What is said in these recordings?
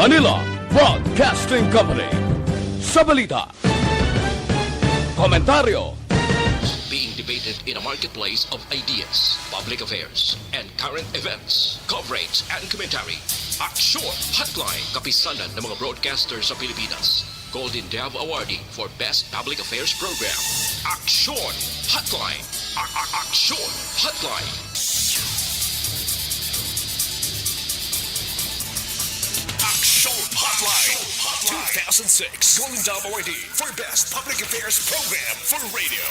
Manila Broadcasting Company. Sa balita, komentaryo, being debated in a marketplace of ideas, public affairs, and current events, coverage and commentary. Aksyon, Hotline, kapisanan ng mga broadcasters sa Pilipinas. Golden Dove Awardee for Best Public Affairs Program. Aksyon, Hotline. Aksyon, Hotline. Aksyon, Hotline. 2006 Golden Dove Awardee for Best Public Affairs Program for Radio.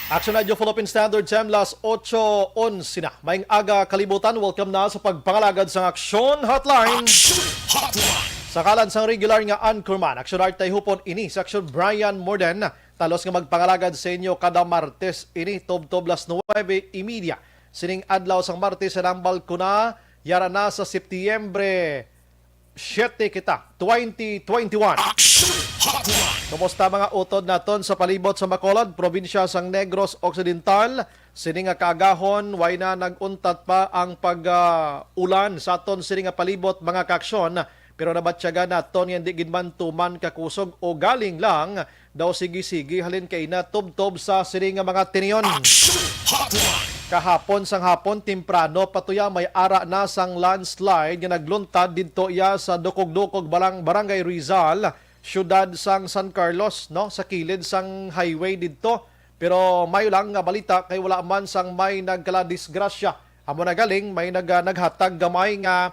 Aksyon Radio Philippine Standard Time, las 8:11 na. Maing aga kalibutan, welcome na sa pagpangalagad sa Aksyon Hotline. Aksyon Hotline. Sa kalan sang regular nga anchorman, Aksyon Art tayo hupon ini sa Aksyon Bryan Morden. Talos nga magpangalagad sa inyo kada Martes ini, toblas 9:30. Sining adlaw sang Martes sa nambal ko na, yara na sa Setyembre 7 kita, 2021. Kumusta mga utod naton sa palibot sa Bacolod, probinsya sang Negros Occidental. Sining nga kaagahon, way na naguntat pa ang pag-ulan sa aton sining nga palibot mga kaaksyon. Pero nabatsyaga naton nga di ginman tuman kakusog o galing lang daw sige-sige halin kay na tubtob sa sining nga mga tiniyon. Kahapon sang hapon temprano patuya may ara na sang landslide nga nagluntad didto iya sa Dukog-Dukog Barangay Rizal, syudad sang San Carlos, no, sa kilid sang highway didto. Pero may lang nga balita kay wala man sang may nagkala-disgrasya. Amo na galing may naghatag gamay nga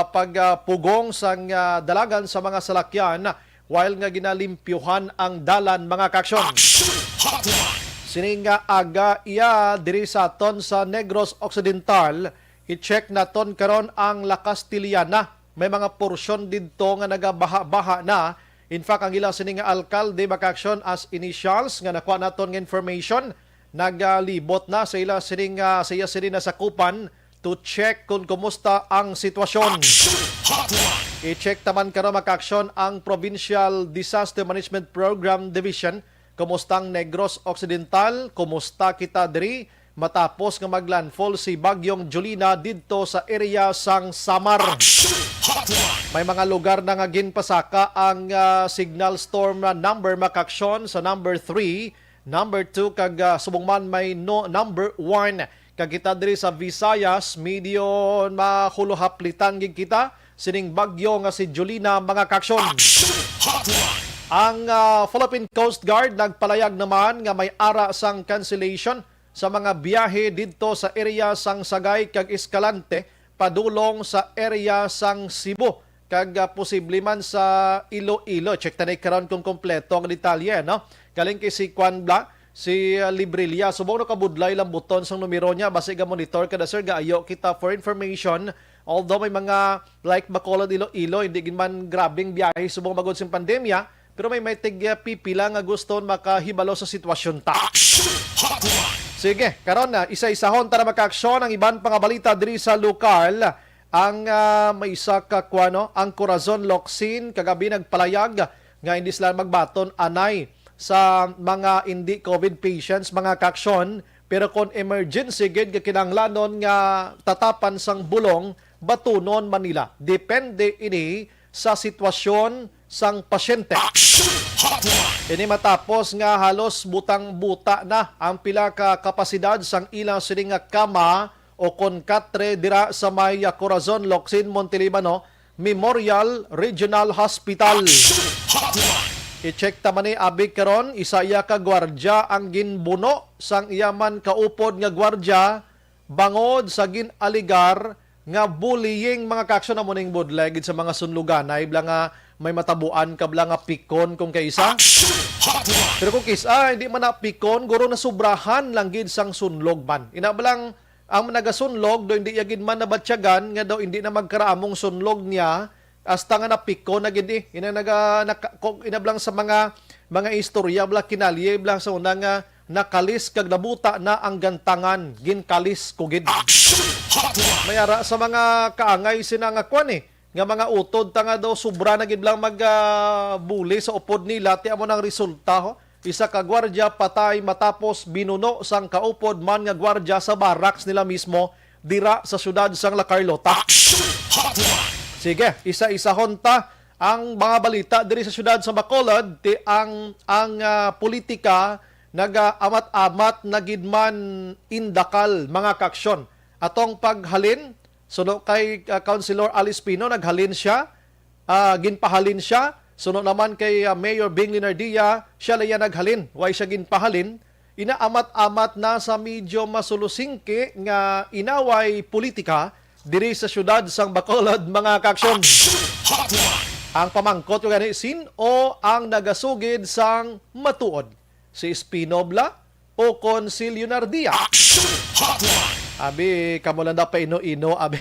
pagpugong sang dalagan sa mga salakyan while nga ginalimpyuhan ang dalan mga kaaksyon. Sining nga aga iya diri sa aton sa Negros Occidental, i-check naton karon ang La Castillana. May mga porsyon didto nga nagabaha-baha na. In fact, ang ilang sining nga alkalde makaaksyon as initials nga nakuha naton nga information, nagalibot na sa ila sining sa iya sining nasakupan to check kung kumusta ang sitwasyon. I-check taman karon makaaksyon ang Provincial Disaster Management Program Division. Kumustang Negros Occidental, kumusta kita diri matapos nga maglandfall si Bagyong Julina didto sa area sang Samar. May mga lugar na nga ginpasaka ang signal storm number makaaksyon sa number 3, number 2 kag subong man may number 1. Kag kita diri sa Visayas, medyo mahuluhaplitan gid kita sining bagyo nga si Julina mga kaaksyon. Ang Philippine Coast Guard nagpalayag naman nga may ara sang cancellation sa mga biyahe didto sa area sang Sagay kag Escalante padulong sa area sang Cebu kag posible man sa Iloilo. Check tanay karon kung kompleto ang detalye, no? Galing kay si Kwanbla, si Librilla, subong no kabudlay lang buton sang numero niya base ga monitor kada sir gaayo kita for information. Although may mga like Bacolod, Iloilo, hindi gin man grabing biyahe subong magod sing pandemya. Pero may pipila nga gusto makahibalo sa sitwasyon ta. Sige, karon na isa-isahon tara makaaksyon ang iban pang balita diri sa lokal. Ang may isa ka kuano, ang Corazon Locsin kagabi nagpalayag nga hindi sila magbaton anay sa mga hindi COVID patients mga kaaksyon, pero kung emergency gid kinahanglanon nga tatapan sang bulong batunon Manila. Depende ini sa sitwasyon sang pasyente. Ini matapos nga halos butang-buta na ang pila ka kapasidad sang ilang sining nga kama o konkatre dira sa may Corazon Locsin Montelibano Memorial Regional Hospital. I-check taman ni abig karon isa iya ka gwardya ang ginbuno sang iyaman kaupod nga gwardya bangod sa ginaligar nga bullying mga kaaksyon na muning budlegid sa mga sunluganay bla nga may matabuan kabla nga pikon kung kaisa. Pero kung kaisa hindi man na pikon, guro na sobrahan lang gid sang sunlog man. Inabalang ang nagasunlog do hindi yagid man nabatsyagan nga daw hindi na magkaraamong sunlog niya hasta nga napikon na gid inablang sa mga istorya bla kinalye bla sa una nga nakalis kag nabuta na ang gantangan ginkalis kugid. Mayara sa mga kaangay sinangakwan nga mga utod ta nga daw sobra na gid lang magbuli sa upod nila ti amo nang resulta ho. Isa ka gwardya patay matapos binuno sang kaupod man nga gwardya sa barracks nila mismo dira sa syudad sang La Carlota. Sige, isa-isahon ta ang mga balita diri sa syudad sa Bacolod ti ang politika nag-amat-amat nagidman indakal mga kaaksyon. Atong paghalin suno kay Councilor Alice Pino naghalin siya, ginpahalin siya. Suno naman kay Mayor Bing Linardia, siya laya naghalin, way siya ginpahalin. Inaamat-amat na sa medyo masulusingke nga inaway politika diri sa syudad sang Bacolod mga kaaksyon. Ang pamangkot yung ganisin o ang nagasugid sang matuod, si Espinobla o Consil Lunardia. Abi, kamulanda pa ino-ino, abi.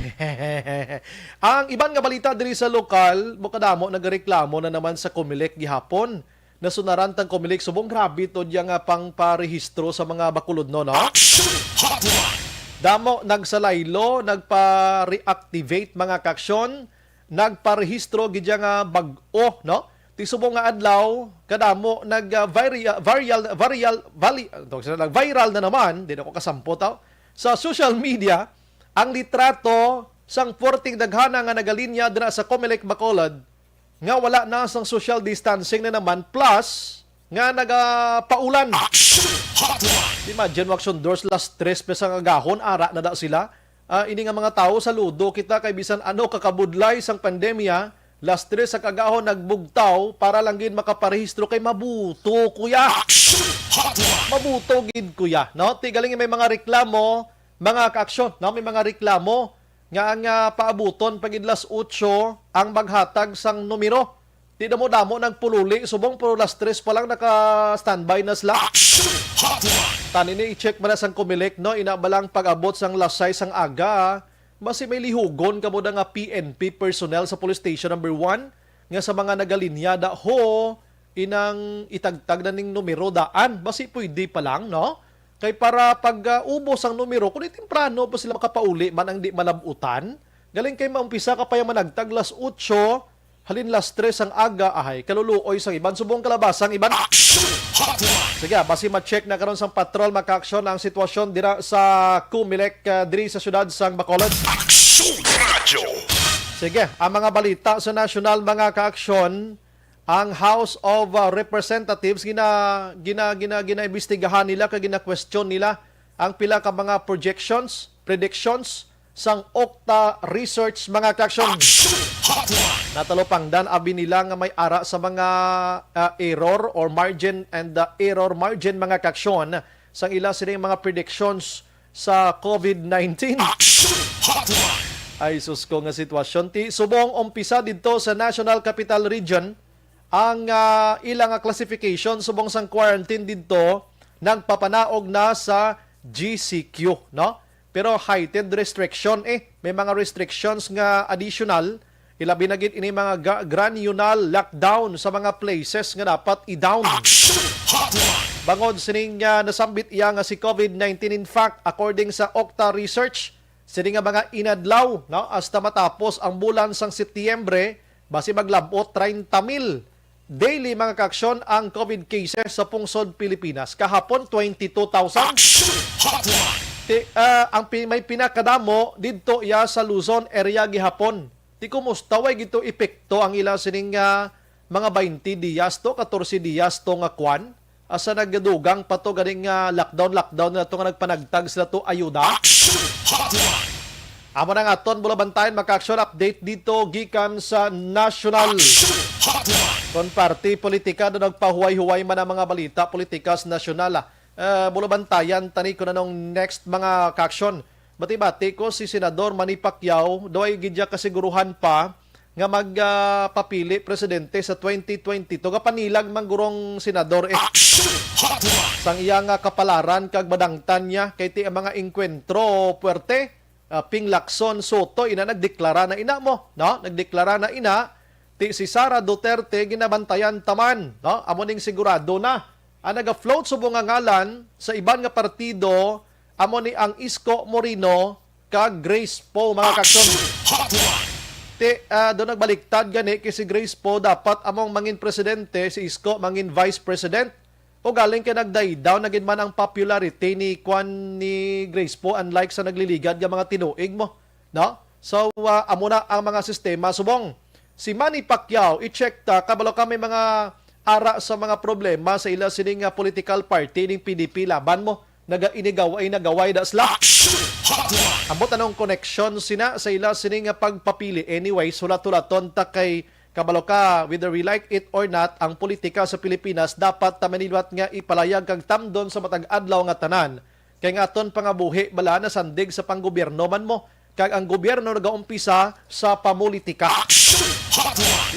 Ang ibang nga balita diri sa lokal, bukadamo nagreklamo na naman sa Comelec gihapon. Nasunaran tang Comelec subong grabe to diya nga pang parehistro sa mga bakulod no. Damo nagsalaylo, nagpa-reactivate mga kaaksyon, nagparehistro gidya nga bag-o no. Ti subong nga adlaw kadamo viral na naman, di na ko kasampo taw sa social media ang litrato sang porting daghana nga nagalinya dira sa Comelec Bacolod nga wala na sang social distancing na naman plus nga nagapaulan. Imagine Aksyon doors last 3 pesang agahon ara na da sila. Ini nga mga tao saludo kita kay bisan ano kakabudlay sang pandemya last 3 sa kagahon nagbugtaw para lang gid makaparehistro kay mabuto kuya. Mabuto gid kuya, no? Tigaling may mga reklamo, mga kaaksyon, no? May mga reklamo nga ang paabuton pagidlas 8 ang maghatag sang numero. Di mo damo nagpululi, subong puro las 3 pa lang naka-standby na sila. Tanini i-check mo na sang Comelec, no? Inabalang pag-abot sang las 6 sang aga. Basi may lihugon kamo da nga PNP personnel sa police station number 1 nga sa mga nagalinya da ho inang itagtag na ning numero daan. Basi pwede pa lang, no? Kay para pag ubos ang numero, kung temprano pa sila makapauli man ang di malabutan, galing kay maumpisa ka pa yung managtag las 8, halin las 3 ang aga, ahay, kaluluoy sang iban, subong kalabasang iban. Sige, basi ma-check na karon sang patrol maka-aksyon ang sitwasyon dira sa Comelec diri sa syudad sang Bacolod. Aksyon Radio! Sige, ang mga balita sa national mga kaaksyon, ang House of Representatives gina-imbestigahan nila kag gina-question nila ang pila ka mga predictions sang Okta Research mga kaaksyon. Natalopangdan abi nila nga may ara sa mga error or margin and error margin mga kaaksyon sang ila sining mga predictions sa COVID-19. Ay sus ko nga sitwasyon ti subong umpisa didto sa National Capital Region ang ilang classification subong sang quarantine didto nagpapanaog na sa GCQ, no? Pero heightened restriction may mga restrictions nga additional, ilabi na gid ini mga granular lockdown sa mga places nga dapat i-down. Bangod sining nasambit iya nga si COVID-19, in fact according sa Okta Research, sining nga mga inadlaw, no, hasta matapos ang bulan sang Setyembre, basi maglabot 30,000 daily mga kaaksyon ang COVID cases sa pungsod Pilipinas. Kahapon 22,000. May pinakadamo didto iya sa Luzon area gihapon. Ti kumusta way gito epekto ang ila sining mga 20 días to 14 días to nga kwan asa nagdugang pato ganing lockdown na to nga nagpanagtag sila to ayuda. Amo na nga aton bulabantayan maka-action update dito gikan sa national. Kon party politika do nagpahuway-huway man ang mga balita politikas nasyonal. Bulabantayan tani ko na nung next mga ka-action. Bati-bati ko si Senador Manny Pacquiao doay gidya kasiguruhan pa nga magpapili presidente sa 2022 kapanilag manggurong senador sang iya nga kapalaran kag badangtan niya kay ti mga engkwentro puwerte. Ping Lacson Soto ina nagdeklara na ina mo, no? Nagdeklara na ina ti si Sara Duterte ginabantayan taman, no? Amo ning sigurado na ang naga-float subong nga ngalan sa iban nga partido amo ni ang Isko Moreno kag Grace Poe mga kakson. Ti do nagbaliktad gani kay si Grace Poe dapat among mangin presidente, si Isko mangin vice president. O galing kay nagday-down nagin man ang popularity ni Grace Poe unlike sa nagliligad nga mga tinuig mo, no? So amo na ang mga sistema subong si Manny Pacquiao i-check ta kabalo kami mga ara sa mga problema sa ila sining political party ning PDP laban mo nagaway da sila. Ambot anong connection sina sa ila sining pagpapili. Anyway, sulat-tulaton ta kay kabalo ka, whether we like it or not, ang politika sa Pilipinas dapat tamanilwat nga ipalayag kag tamdon sa matag adlaw nga tanan. Kay nga aton pangabuhi bala na sandig sa panggobyerno man mo. Kag ang gobyerno nagaumpisa sa pamulitika.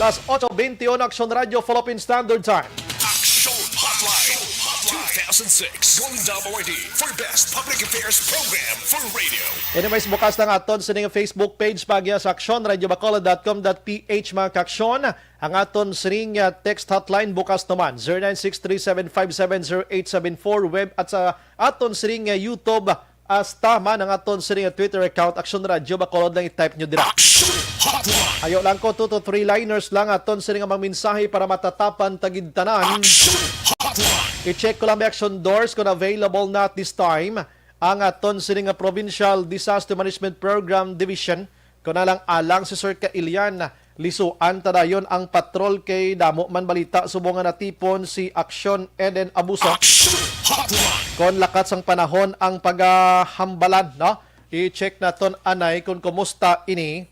Las 8:21 Aksyon Radio Philippine Standard Time. Aksyon Hotline 2006 Golden Award for Best Public Affairs Program for Radio. Anyways, bukas na nga aton sa ning Facebook page pagya sa Aksyon, radiobacolod.com.ph mga kaksyon. Ang aton sa ning text hotline bukas naman, 0963-757-0874 web at sa aton sa ning YouTube as tama ng aton sa ning Twitter account, Aksyon Radio Bacolod lang i-type nyo dira. Ayo lang ko 2 to 3 liners lang aton sa ning mga mensahe para matatapan tagid tanan. I-check ko lang may action doors kung available na at this time. Ang aton sa ning Provincial Disaster Management Program Division kung nalang alang si Sir Kailian lisuan tadayon ang patrol kay damo man balita subong nga natipon si Aksyon Eden Abuso. Kon lakat sang panahon ang paghambalan, no? I-check naton anay kung kumusta ini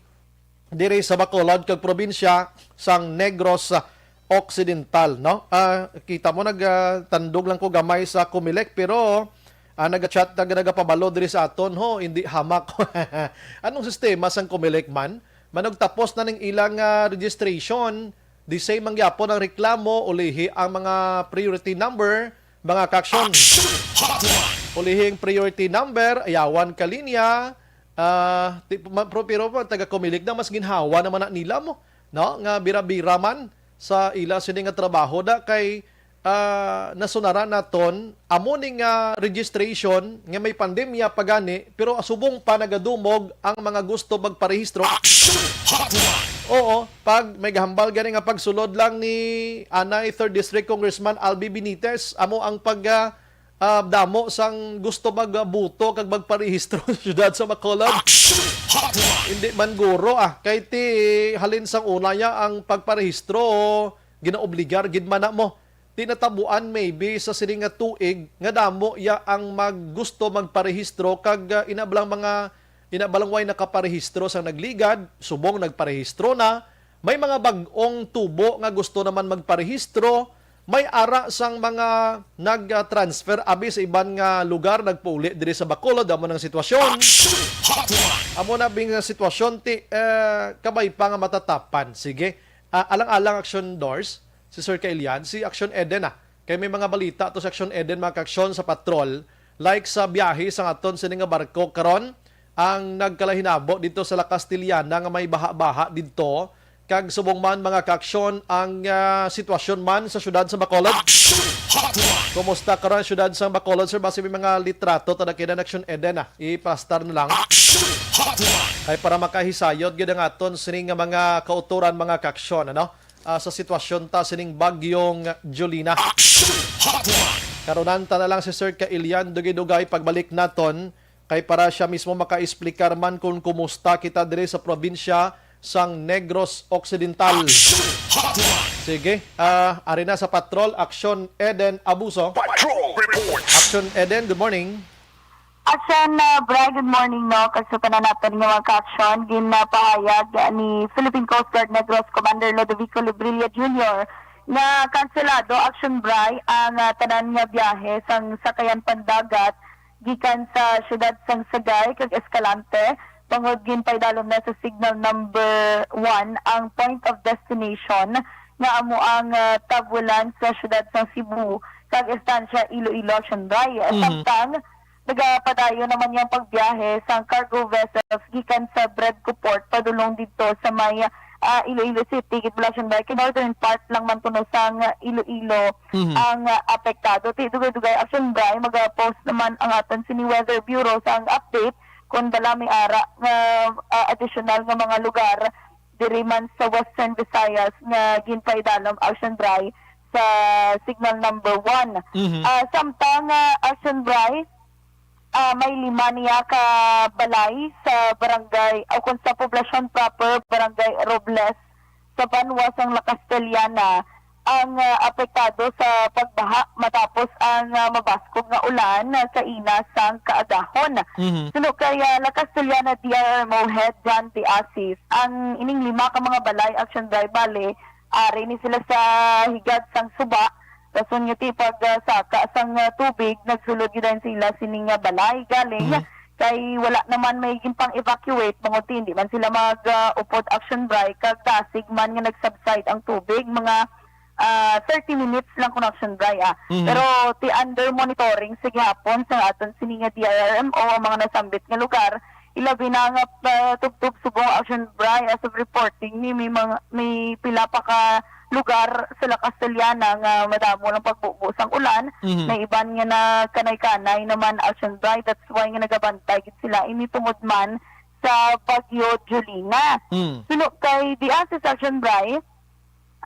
diri sa Bacolod kag probinsya sang Negros Occidental, no? Kita mo nagtandog lang ko gamay sa Comelec pero nag-chat nagapabalo diri sa aton ho hindi hamak. Anong sistema sang Comelec man? Manog tapos na ning ilang registration, the same ang gyapon ang reklamo, ulihi ang mga priority number, mga kaksyon. Ulihing priority number, ayawan ka linya, pero taga-Comelec na mas ginhawa naman na nila mo, no? Nga bira-bira man sa ila sining nga trabaho da kay nasunaran naton amo ning registration nga may pandemya pagani pero asubong pa nagadumog ang mga gusto magparehistro. Oo, pag may gahambal gani nga pagsulod lang ni Anay 3rd District Congressman Albi Benitez amo ang damo sang gusto magbuto kag magparehistro sa syudad sa Bacolod. Hindi man guro kay ti halin sang una ya ang pagparehistro ginaobligar gid man na mo. Tinatabuan maybe sa sining nga tuig nga damo ya ang maggusto magparehistro kag inabalang way nakaparehistro sa nagligad, subong nagparehistro na, may mga bag-ong tubo nga gusto naman magparehistro, may ara sang mga nag-transfer abi sa iban nga lugar nagpauli diri sa Bacolod amo nang sitwasyon. Amo na bing sitwasyon ti kabay pa nga matatapan. Sige, alang-alang action doors si Sir Kailian, si Aksyon Eden kay may mga balita to sa Aksyon Eden mga kaksyon sa patrol like sa biyahe sa aton sa nga barko karon ang nagkalahinabo dito sa La Castillana nga may baha-baha dito kag subong man mga kaksyon ang sitwasyon man sa syudad sa Bacolod. Kumusta karon syudad sa Bacolod sir? Base may mga litrato tada kay Aksyon Eden ipastar na lang ay para makahisayod gid ang aton sining nga mga kauturan mga kaksyon sa sitwasyon ta sining bagyong Jolina. Karunan ta na lang si Sir Kailian dugay-dugay pagbalik naton kay para siya mismo maka-explicar man kung kumusta kita diri sa probinsya sang Negros Occidental. Sige, ari na sa patrol Aksyon Eden Abuso. Patrol Report. Aksyon Eden, good morning. Aksyon, Bryan, good morning, no? Kasupanan natin ng mga ka-aksyon. Ginapahayag ni Philippine Coast Guard Negros Commander Lodovico Librilla Jr. na kanselado, Aksyon, Bryan, ang tanan nga biyahe sang sakayan pandagat gikan sa syudad sang Sagay kag Escalante. Pangod ginpaydalom na sa signal number 1 ang point of destination nga amo ang tabulan sa syudad sang Cebu kag estansya Iloilo, Aksyon, Bryan. Samtang nagapadayo naman yung pagbiyahe sa cargo vessels gikan sa Bredco Port padulong dito sa may Iloilo City, Gitbulacan Bay. Northern part lang man kuno sa Iloilo ang apektado. Dugay-dugay Aksyon, Bryan, mag-post naman ang aton sini Weather Bureau sa ang update kung dalami ara nga additional nga mga lugar diri man sa Western Visayas nga ginpaydalom Aksyon, Bryan sa signal number 1. Samtang Aksyon, Bryan, may 5 niya ka balay sa barangay o kung sa poblasyon proper, barangay Robles sa Banwa sang La Castellana ang apektado sa pagbaha matapos ang mabaskog nga ulan sa ina sang kaagahon. Suno kaya La Castellana DRMO Head John T. Asis, ang ining 5 ka mga balay action drive bale, ari ni sila sa higad sang suba. Kasun nga ti pag saka sang tubig, nagsulod yun sila sining balay galing. Kay wala naman may gimpang evacuate bangod hindi man sila mag-upod action drive kag tasig man nga nag-subside ang tubig mga 30 minutes lang kung action dry Pero ti under monitoring sa gihapon sa aton sininga DRMO ang mga nasambit nga lugar ilabi na nga tugtog subong action dry as of reporting ni may pila pa ka lugar sa La Castellana nga madamo lang pagbubus ang ulan na iban nga na kanay-kanay naman action dry that's why nga nagabantay gid sila ini tungod man sa bagyo Julina. Suno kay di assess action dry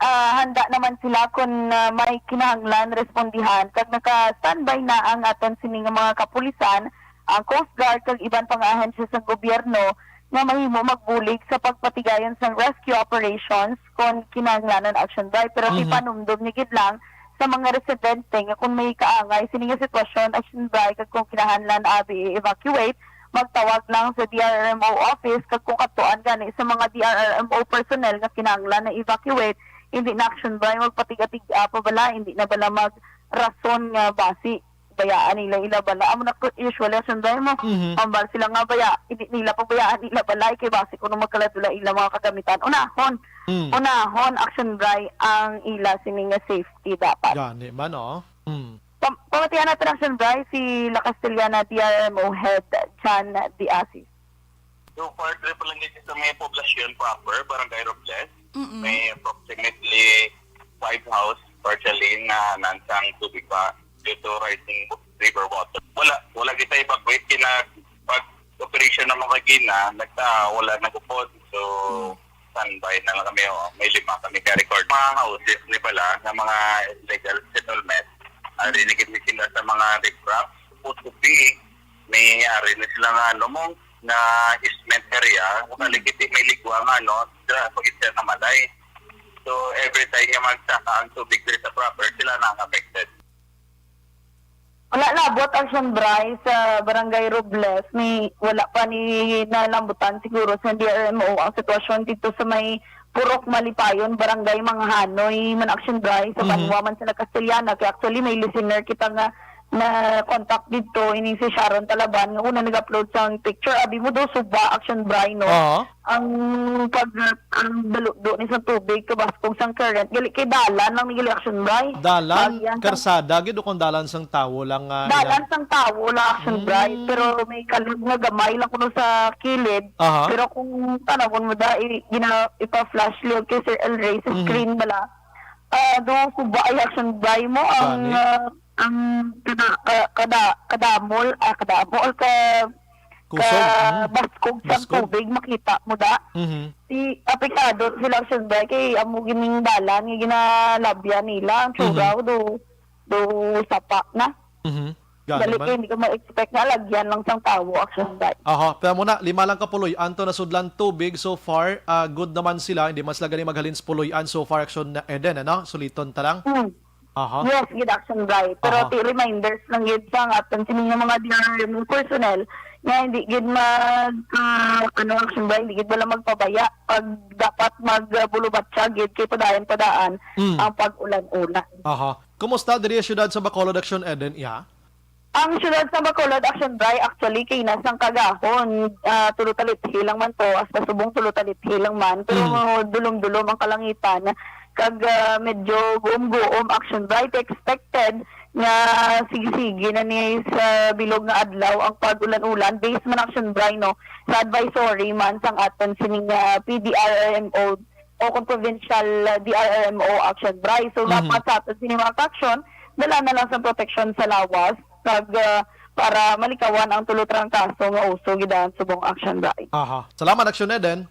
handa naman sila kung may kinahanglan respondihan kag naka-standby na ang aton sining mga kapulisan, ang Coast Guard kag iban pang ahensya sa gobyerno nga mahimo magbulig sa pagpatigayon sa rescue operations kung kinahanglanan action drive. Pero ipanumdum ni gid lang sa mga residente nga kung may kaangay sining sitwasyon action drive kag kung kinahanglan abi evacuate magtawag lang sa DRMO office kag kung katuan gani sa mga DRMO personnel nga kinahanglan na evacuate hindi na action ba magpatigatig pa bala hindi na bala mag rason nga basi bayaan nila ila bala amo na usually action ba mo ambal sila nga baya hindi nila pabayaan ila bala kay basi kuno magkaladula ila mga kagamitan unahon action dry ang ila sining nga safety dapat Gani man pamatihan natin action dry si La Castellana DRMO Head John D. Asis. So far, pa lang dito sa may poblasyon proper, Barangay Robles. May approximately 5 house partially na nansang tubig pa due to rising river water. Wala kita evacuate pag operation ng mga gina, wala nagupod. So, standby na lang kami. May 5 kami ka-record. Mga houses ni pala na mga illegal settlement. Rinigid ni sila sa mga riffraff. Supposed to be, may ari na sila na easement area, kaligiti may ligwa nga, pag-isya na malay. So, every time yung magsaka ang tubig sa proper, sila na affected. Wala labot action dry sa Barangay Robles, wala pa ni nalambutan siguro sa DRMO ang sitwasyon dito sa may Purok Malipayon, Barangay Manghanoy, man action dry sa Banwa man sa La Castellana. Kaya actually may listener kita nga na contact dito ini si Sharon Talaban nga una nag-upload sang picture abi mo do suba action dry ang daludo ni sa tubig kabaskong sang current gali kay dalan lang ni action dry dalan karsada gid o kon dalan sang tawo lang dalan sang tawo la action dry pero may kalug nga gamay lang kuno sa kilid pero kung tanawon mo da ipa-flash liog kay Sir El Rey sa screen bala do suba ay action dry mo ang kadamol baskog sa tubig makita mo da si apekado sila action dry kay amo gining dalan nga ginalabyan nila ang sugaw do sapa na dali kay hindi ko ma-expect na lagyan lang sang tawo action dry pero muna 5 lang kapuloy anto na sudlan tubig so far good naman sila hindi mas lagani maghalin sa puloyan so far action na Eden suliton ta lang Yes, gid action dry. Pero reminders lang gid sa aton sining mga DRMO personnel nga hindi gid action dry, hindi gid wala magpabaya pag dapat magbulubat siya gid kay padaan ang pag-ulan-ulan. Kumusta diri sa syudad sa Bacolod Action Eden Ang syudad sa Bacolod action dry actually kay nasang kagahon tulutalit hilang man to as subong tulutalit hilang man pero dulom-dulom ang kalangitan kag medyo guom action dry expected nga sige na ni sa bilog nga adlaw ang pag-ulan-ulan based man action dry sa advisory man sang aton sining PDRMO o kung provincial DRMO action dry so dapat sa aton sining mga action dala na lang sa protection sa lawas kag para malikawan ang tulutrang kaso nga uso gidan subong action dry. Salamat Action Eden.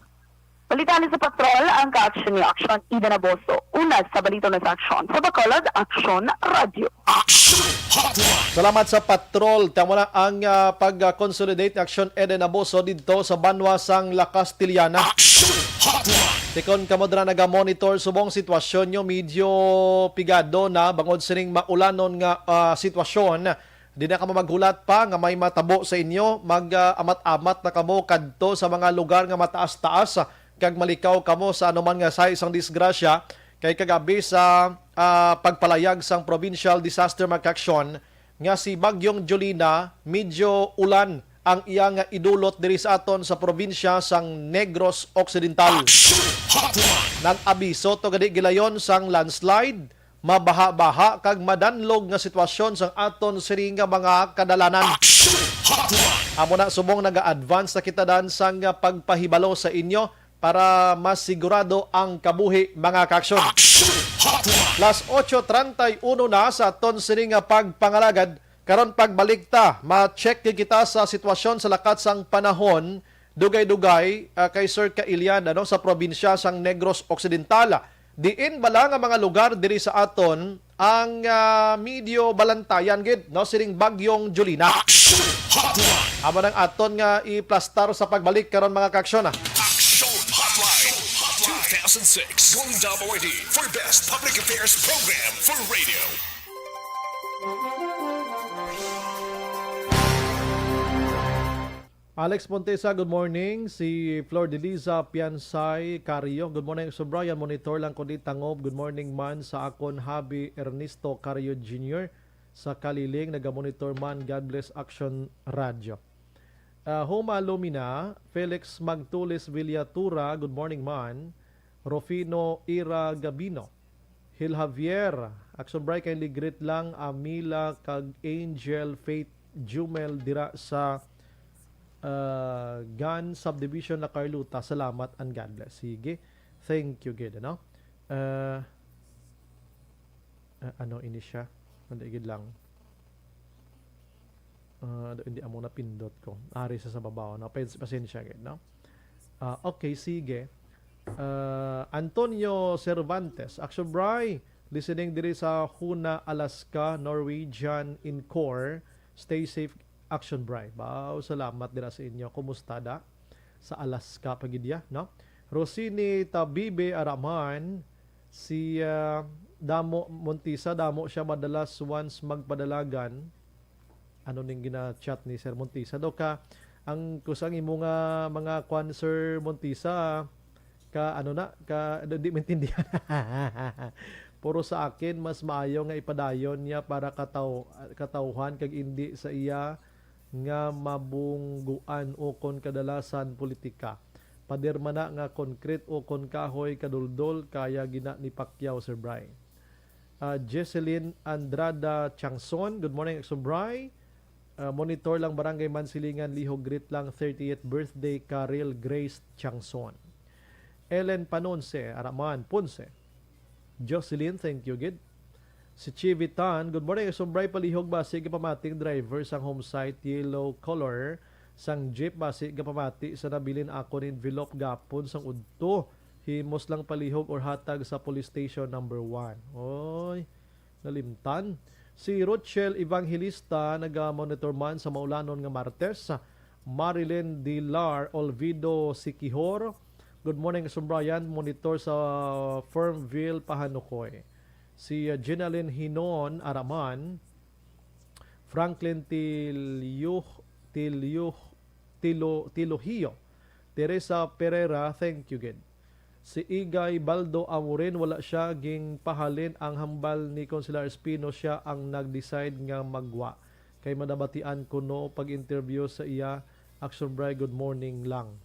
Balitaan sa patrol ang ka-action ni Aksyon Ida Naboso. Una sa balito ng Aksyon. Sa Bacolod, Aksyon Radio. Action Hotline. Salamat sa patrol. Tama na ang pag-consolidate ni Aksyon Eden Naboso dito sa Banwa sang La Castellana. Action Hotline. Tikon kamo dra naga-monitor subong sitwasyon nyo medyo pigado na bangod sining maulanon nga sitwasyon. Di na kamo maghulat pa nga may matabo sa inyo, mag-amat-amat na kamo kadto sa mga lugar nga mataas-taas kag malikaw kamo sa anuman nga sa isang disgrasya kay kagabi sa pagpalayag sang Provincial Disaster Aksyon nga si Bagyong Jolina medyo ulan ang iyang idulot diri sa aton sa probinsya sang Negros Occidental. Nag-abiso to gadi gilayon sang landslide, mabaha-baha kag madanlog nga sitwasyon sang aton siri nga mga kadalanan. Amo na subong naga-advance na kita dan sang pagpahibalo sa inyo para mas sigurado ang kabuhi mga kaaksyon. Las 8:31 na sa aton siri nga pagpangalagad. Karon pagbalik ta, ma-check kita sa sitwasyon sa lakat sang panahon, dugay-dugay kay Sir Kailian sa probinsya sang Negros Occidental. Diin bala nga mga lugar diri sa aton ang medyo balantayan gid siring Bagyong Jolina. Amo nang aton nga i-plastar sa pagbalik karon mga kaaksyon. Aksyon Hotline 2006 Golden Double ID for Best Public Affairs Program for Radio. Alex Montesa, good morning. Si Flor de Liza Piansay Carrio, good morning. So Bryan, monitor lang ko di tangob. Good morning man sa akon Habi Ernesto Carrio Jr. sa Kaliling, naga-monitor man. God bless Aksyon Radio. Homa Lumina, Felix Magtulis Villatura, good morning man. Rufino Ira Gabino, Hil Javier, Aksyon Bright kay ligrit lang. Amila kag Angel Faith Jumel dira sa Gun Subdivision na Carluta. Salamat and God bless. Sige. Thank you, gid. Ano ini siya? Mandigid lang. Hindi amo na pindot ko. Ari sa babaw. Pasensya, gid. Okay, sige. Antonio Cervantes. Action Bry. Listening diri sa Huna, Alaska, Norwegian Encore. Stay safe, Action Bry. Bao, salamat dira sa inyo. Kumusta da? Sa Alaska pagidya, no? Rosini Tabibe Araman, si Damo Montisa, damo siya madalas once magpadalagan. Ano ning gina-chat ni Sir Montisa? Do ka, ang kusang imo nga mga kwan Sir Montisa, di maintindihan. Puro sa akin, mas maayo nga ipadayon niya para katauhan kag indi sa iya nga mabungguan o kon kadalasan politika. Paderma na nga concrete o kon kahoy kaduldol kaya gina ni Pacquiao, Sir Bryan. Jesseline Andrada Changson, good morning, Sir Bryan. Monitor lang Barangay Mansilingan, Lihog, greet lang 30th birthday Karil Grace Changson. Ellen Panonce, Araman, Ponce. Jocelyn, thank you, gid. Si Chivitan, good morning. Sumbray palihog basig pamating driver sang home site yellow color sang jeep basig pamati sa nabilin ako ni envelope gapon sang udto. Himos lang palihog or hatag sa police station number 1. Oy, nalimtan. Si Rochelle Evangelista naga-monitor man sa maulanon nga Martes. Marilyn Dilar Olvido Sikihor. Good morning, Sumbrayan. Monitor sa Firmville, Pahanukoy. Si Jenaline Hinon Araman, Franklin Tilohio, Teresa Pereira, thank you, gid. Si Igay Baldo Amurin, wala siya ging pahalin ang hambal ni Consular Espino, siya ang nag-decide nga magwa. Kay madabatian ko no pag-interview sa iya. Action Bry, good morning lang.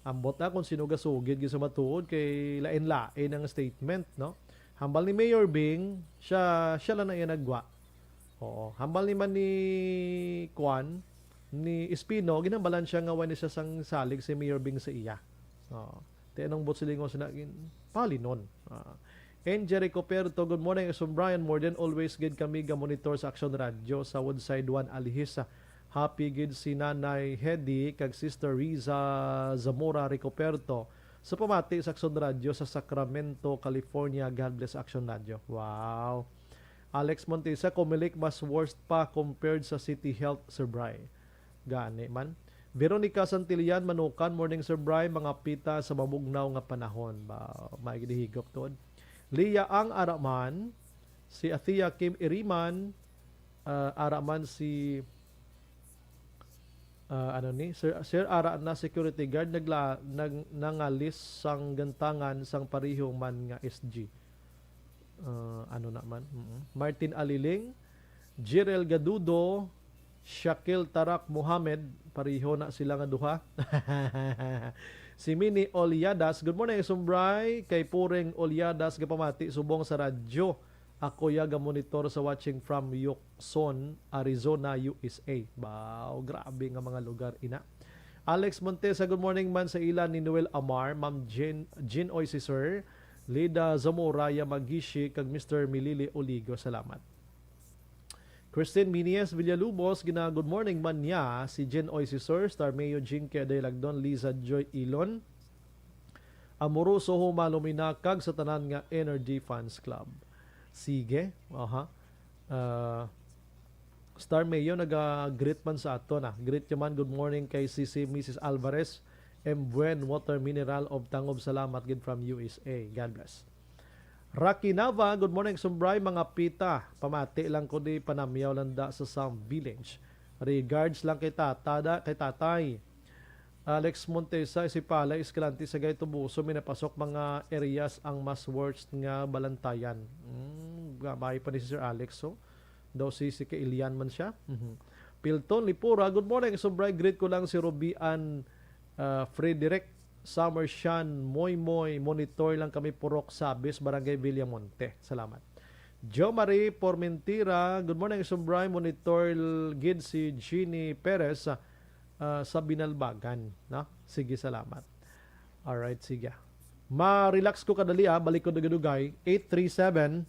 Ambot na kung sino gasugid sa matuod kay lain-lain ang statement, no? Hambal ni Mayor Bing, siya lang na iya nagwa. Oo, hambal ni man ni Kwan, ni Espino, ginambalan siya nga wani siya sang salig si Mayor Bing sa iya. Oo, tinong bot silingon sa naging palinon. And Jericho Perto, good morning. So Bryan, Morden, always gid kami ga-monitor sa Aksyon Radio sa Woodside 1 Alihis. Happy gid si Nanay Hedy kag Sister Riza Zamora Ricoperto sa pamati sa Aksyon Radio sa Sacramento, California. God bless Aksyon Radio. Wow. Alex Montesa, Comelec mas worst pa compared sa City Health, Sir Bryan. Gani man. Veronica Santillan, Manukan, morning Sir Bryan, mga pita sa mamugnaw nga panahon. Ba, may gidihigop to. Lia Ang Araman, si Athea Kim Iriman, Araman si Sir Ara na security guard nangalis sang gantangan sang parihong man nga SG. Martin Aliling, Jirel Gadudo, Shakil Tarak Mohamed, pariho na sila nga duha. Si Mini Oliadas, good morning Sumbray, kay Puring Oliadas gapamati subong sa radyo. Ako yaga monitor sa watching from Yucson, Arizona, USA. Wow, grabe nga mga lugar ina. Alex Montesa, good morning man sa ilan ni Noel Amar, Ma'am Jean Oy si Sir, Lida Zamoraya Magishi, kag Mr. Milili Oligo, salamat. Christine Minies Villalubos, good morning man niya, si Jen Oy si Sir, Star Mayo Jinke Aday Lagdon, Liza Joy Ilon, Amoroso Humaluminakag sa tanan nga Energy Fans Club. Sige, Star Mayo nag-greet man sa ato na. Greet man, good morning kay si Mrs. Alvarez, M. Buen Water Mineral of Tangob, salamat gid from USA. God bless. Rocky Nava, good morning Sumbray, mga pita. Pamati lang ko di panamyaw landa sa Sam Village. Regards lang kay tatay. Alex Montesa, Isipala, Escalante, Sagay, Tubuso, minapasok mga areas ang mas worst nga balantayan. Gabay pa ni Sir Alex, so. Daw si Kailian man siya. Pilton, Lipura, good morning, Sumbray, greet ko lang si Rubian Frederick, Summer Shan, Moy, monitor lang kami Purok Sabis, Barangay Villamonte. Salamat. Jo Marie Pormentira, good morning, Sumbray, monitor gid si Jeannie Perez, sa Binalbagan, no? Sige, salamat. Alright, sige. Ma-relax ko kadali balik ko dugay 837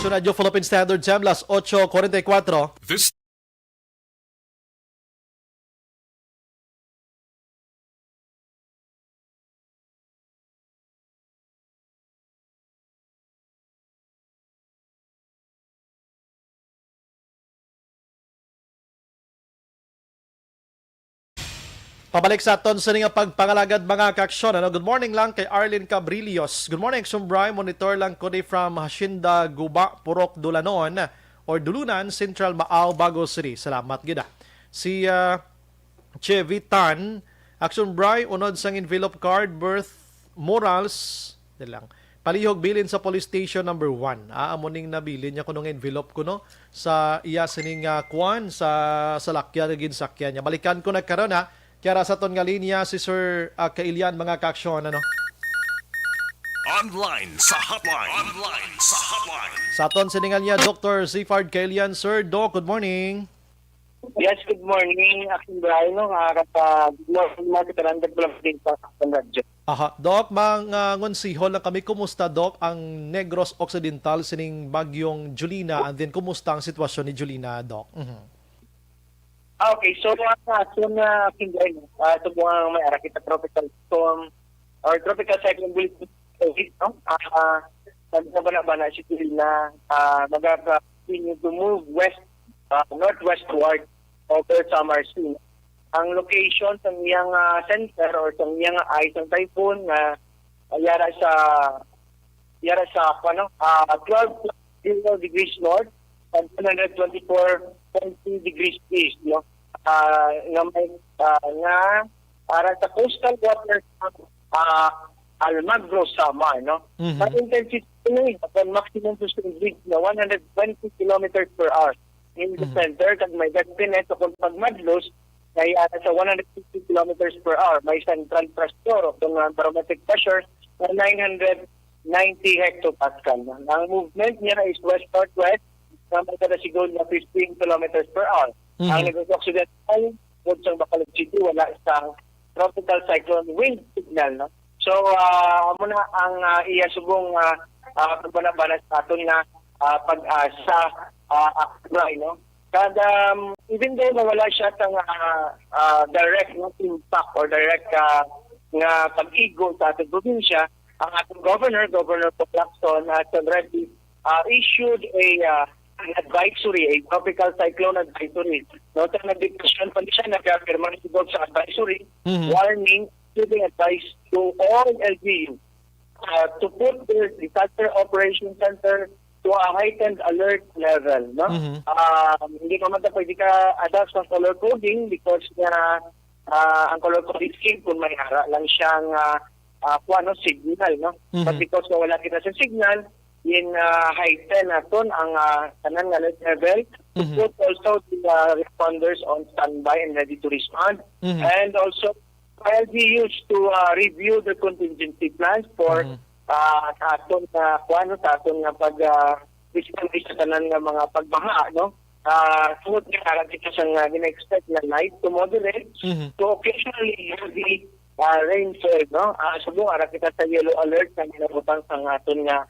Aksyon Radio Philippine Standard Time, las 8:44. This Pabalik sa aton sa nga pagpangalagad mga kaaksyon. Good morning lang kay Arlene Cabrillos. Good morning, Aksyon Bryan. Monitor lang ko from Hacienda Guba, Purok, Dulanon or Dulunan, Central Maaw, Bago City. Salamat gida. Si Chevy Tan, Aksyon Bryan, unod sang envelope card, birth, morals, lang. Palihog bilin sa police station number 1. Amoning na bilin niya kunong envelope ko no sa iya sining kuan sa lakyan gin sakyan niya. Balikan ko nagkaroon kaya sa ton nga linya si Sir Kailian mga kaaksyon online sa hotline. Online sa hotline. Sa ton siningal niya Dr. Zifard Kailian. Sir Doc, good morning. Yes, good morning. Aksyon Bryan, no? Good morning, mga katarandad ko lang din sa Aksyon Radio. Doc, ngonsiho lang kami. Kumusta, Doc, ang Negros Occidental sining bagyong Julina, and then kumusta ang sitwasyon ni Julina, Doc? Okay, so Aksyon na Aksyon Bryan, ito po ang may arakita tropical storm or tropical cyclone bulletin, no? Nagbana si Julina, mag-continue to move northwestward over Samar-Sea. Ang location sa iyang center or sa iyang eye ng typhoon na yara sa 12 degrees north and 124.2 degrees east, no? Para sa coastal waters Almagro, Samar, no? Sa intensity ng maximum sustained wind na 120 kilometers per hour in the center, kag may gagpinet o kung pagmadlos ay sa 150 kilometers per hour. May central pressure o kung barometric pressure na 990 hectopascal. Ang movement niya is west-northwest na may kadasigod na 15 kilometers per hour. Ang Negros-Occidental, kung sa Bacolod City, wala isang tropical cyclone wind signal. No? So, muna ang iya subong pagbanabana sa aton na pag-asa no? Kada even though nawala siya ng direct impact or direct nga pag-igo sa ating probinsya, ang ating Governor Lacson has already issued an advisory, a tropical cyclone advisory. No, sa nag-dictation pa siya, nag-firma na siguro sa advisory, warning, giving advice to all LGU to put their disaster operation center to a heightened alert level, no? Hindi ka man pwede ka adapt sa color coding because ang color coding scheme kung may hara lang siyang signal, no? But because wala kita sa signal, in heighten naton ang tanan nga alert level, to put also the responders on standby and ready to respond, and also LGUs to review the contingency plans for aton na pag-respond sa tanan nga mga pagbaha, no? Sumot nga karang kita sa gina-expect na light to moderate, to occasionally heavy rainfall, no? Subong ara kita sa yellow alert na ginabutang sa aton nga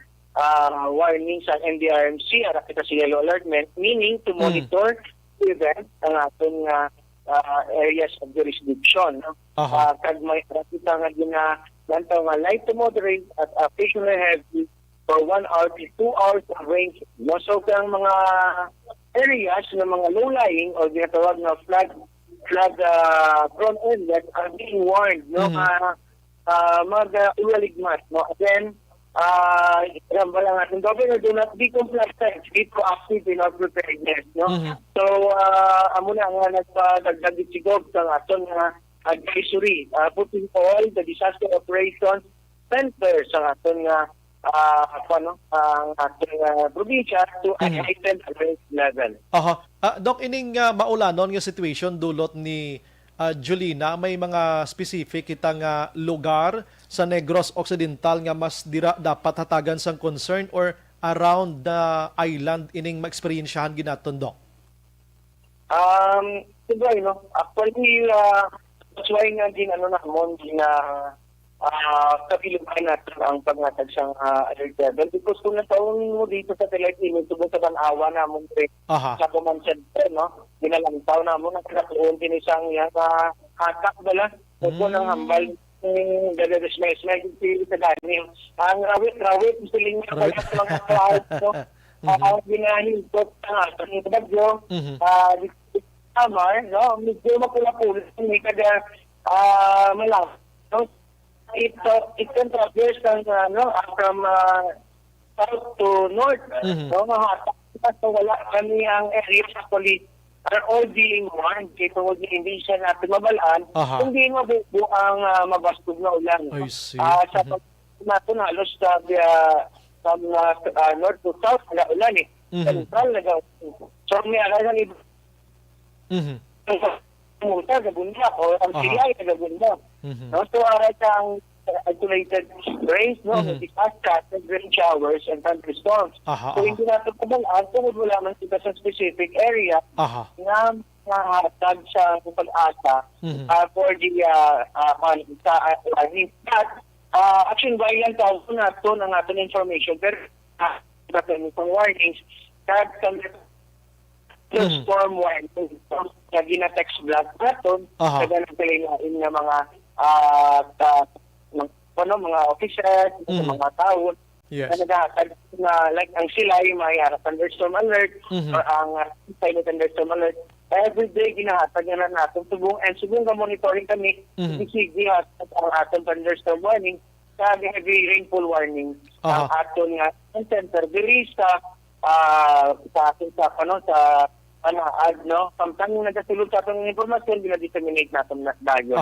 warning sa NDRMC, ara kita sa yellow alert, meaning to monitor the event ang aton nga areas of jurisdiction, no? Kag may kita nga lantaw nga light to moderate at occasionally heavy for 1 hour to 2 hours of rain. No? So kang mga areas na mga low-lying o ginatawag na flood prone areas are being warned, no? Mag-uwaligmat, no? Again, lang ating governor, do not be complacent, be proactive in our preparedness, no? So, amo na nga nagpadagdag sigog sa aton nga advisory, putting all the disaster operations centers sa aton nga ang ating probinsya to a heightened alert level. Doc, ining maulanon nga situation dulot ni Julina, may mga specific kitang lugar sa Negros Occidental nga mas dira dapat hatagan sang concern or around the island ining ma-experiensyahan ginaton, Doc? Actually, that's why nga din kapiluhan natin ang paghatag siyang alert level. Because kung nataon mo dito sa Teletin, tubong sa tanawa na mo Aha. sa command center, no? Ginalantaw na mo, nakakatuon din isang yan hatak bala. Kung ng hambal, dadadasmay-smay, sa dani. Ang rawit, siling niya bala sa mga cloud, no? Ang ginahilpot ang ating bagyo, Samar, no? Medyo mapula-pula, may kada malang. No? It can traverse from south to north. No? So wala kami ang areas actually are all being warned. Kaya kung hindi siya natin mabalaan, hindi mabubo ang mabastog na ulan. I see. Sa natin halos from north to south, wala ulan eh. Central na daw. So may alasan iba. Muta, gabunda, o ang siyay, gabunda. No? So, ang isolated rains, no? Scattered rain showers and thunderstorms. So, hindi natin pabalaan, kung wala man sila sa specific area na nahatag sa pag-asa for the action violent also natin ang ating information, pero natin itong warnings that storm warning na gina-text block natin sa ganang kailangan ng mga officers, mga tao na naghahatag na like ang sila yung may thunderstorm alert or ang silent thunderstorm alert. Every day ginahatag na natin subong monitoring kami sige ang ating thunderstorm warning sa heavy rainfall warning ang ating center diri sa ating sa ad, no? Samtang nagasulod sa atong informasyon, dinadisseminate natin na dayon.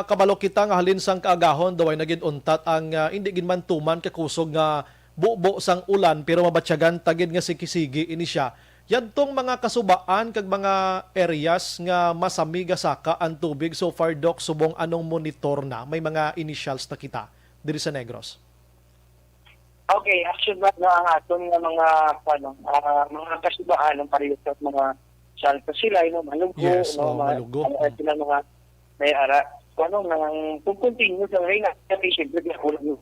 Kabalo kita nga halin sang kaagahon, daw ay naging untat ang hindi ginmantuman kakusog nga bubo sang ulan, pero mabatsyagan tagid nga sikisigi ini siya. Yan tong mga kasubaan kag mga areas nga masami gasaka ang tubig. So far, Doc, subong anong monitor na? May mga initials na kita diri sa Negros. Okay, action ba na ang aton nga mga kasubaan ng parehas sa mga salta sila, malugo, malugo. Sila mga may ara. Nang kung continuous ang rain, kasi siyempre nakulang yung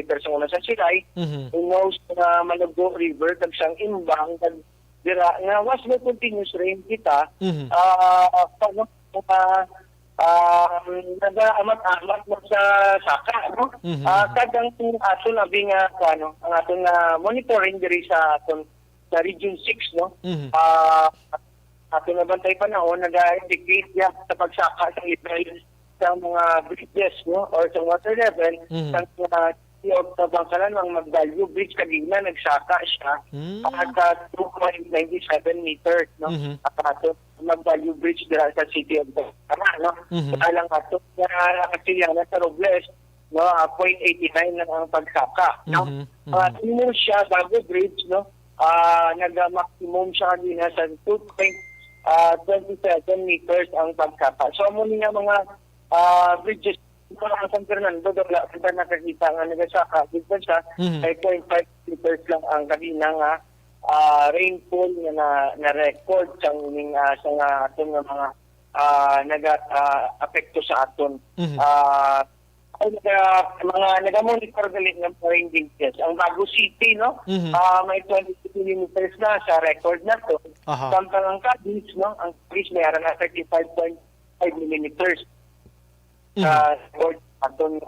person sa silay, knows na Malugo River, kag siyang imbang, kag dira, nga was may continuous rain kita, nag-amat-amat mo sa saka, no? Kadang ato na ang aton monitoring diri sa aton sa Region 6, no? Ato na bantay panahon, nag-indicate niya sa pagsaka sa level sa mga bridges, no? Or sa water level, sa mga sa Bangkalan, ang Magdalyo Bridge, kanina nagsaka siya at 2.97 meters, no? At ato Magdalyo Bridge dira sa City of Bangkalan, no? Alang ato nakasiliana sa Robles, no? 0.89 lang ang pagsaka, no? Minimum siya bago bridge, no? Nag-maximum siya kanina sa 2.27 meters ang pagsaka. So muna nga mga bridges sa San Fernando, wala kita nakakita nga nagasaka. Dito siya, 5.5 meters lang ang kanina nga rainfall na record sa aton nga mga nag-apekto sa aton. Mga nag-monitor galing ng rain gauges. Ang Bago City, no? May 22 millimeters na sa record na to. Samtang ang Cadiz, no? Ang Cadiz may ara na 35.5 millimeters. Aton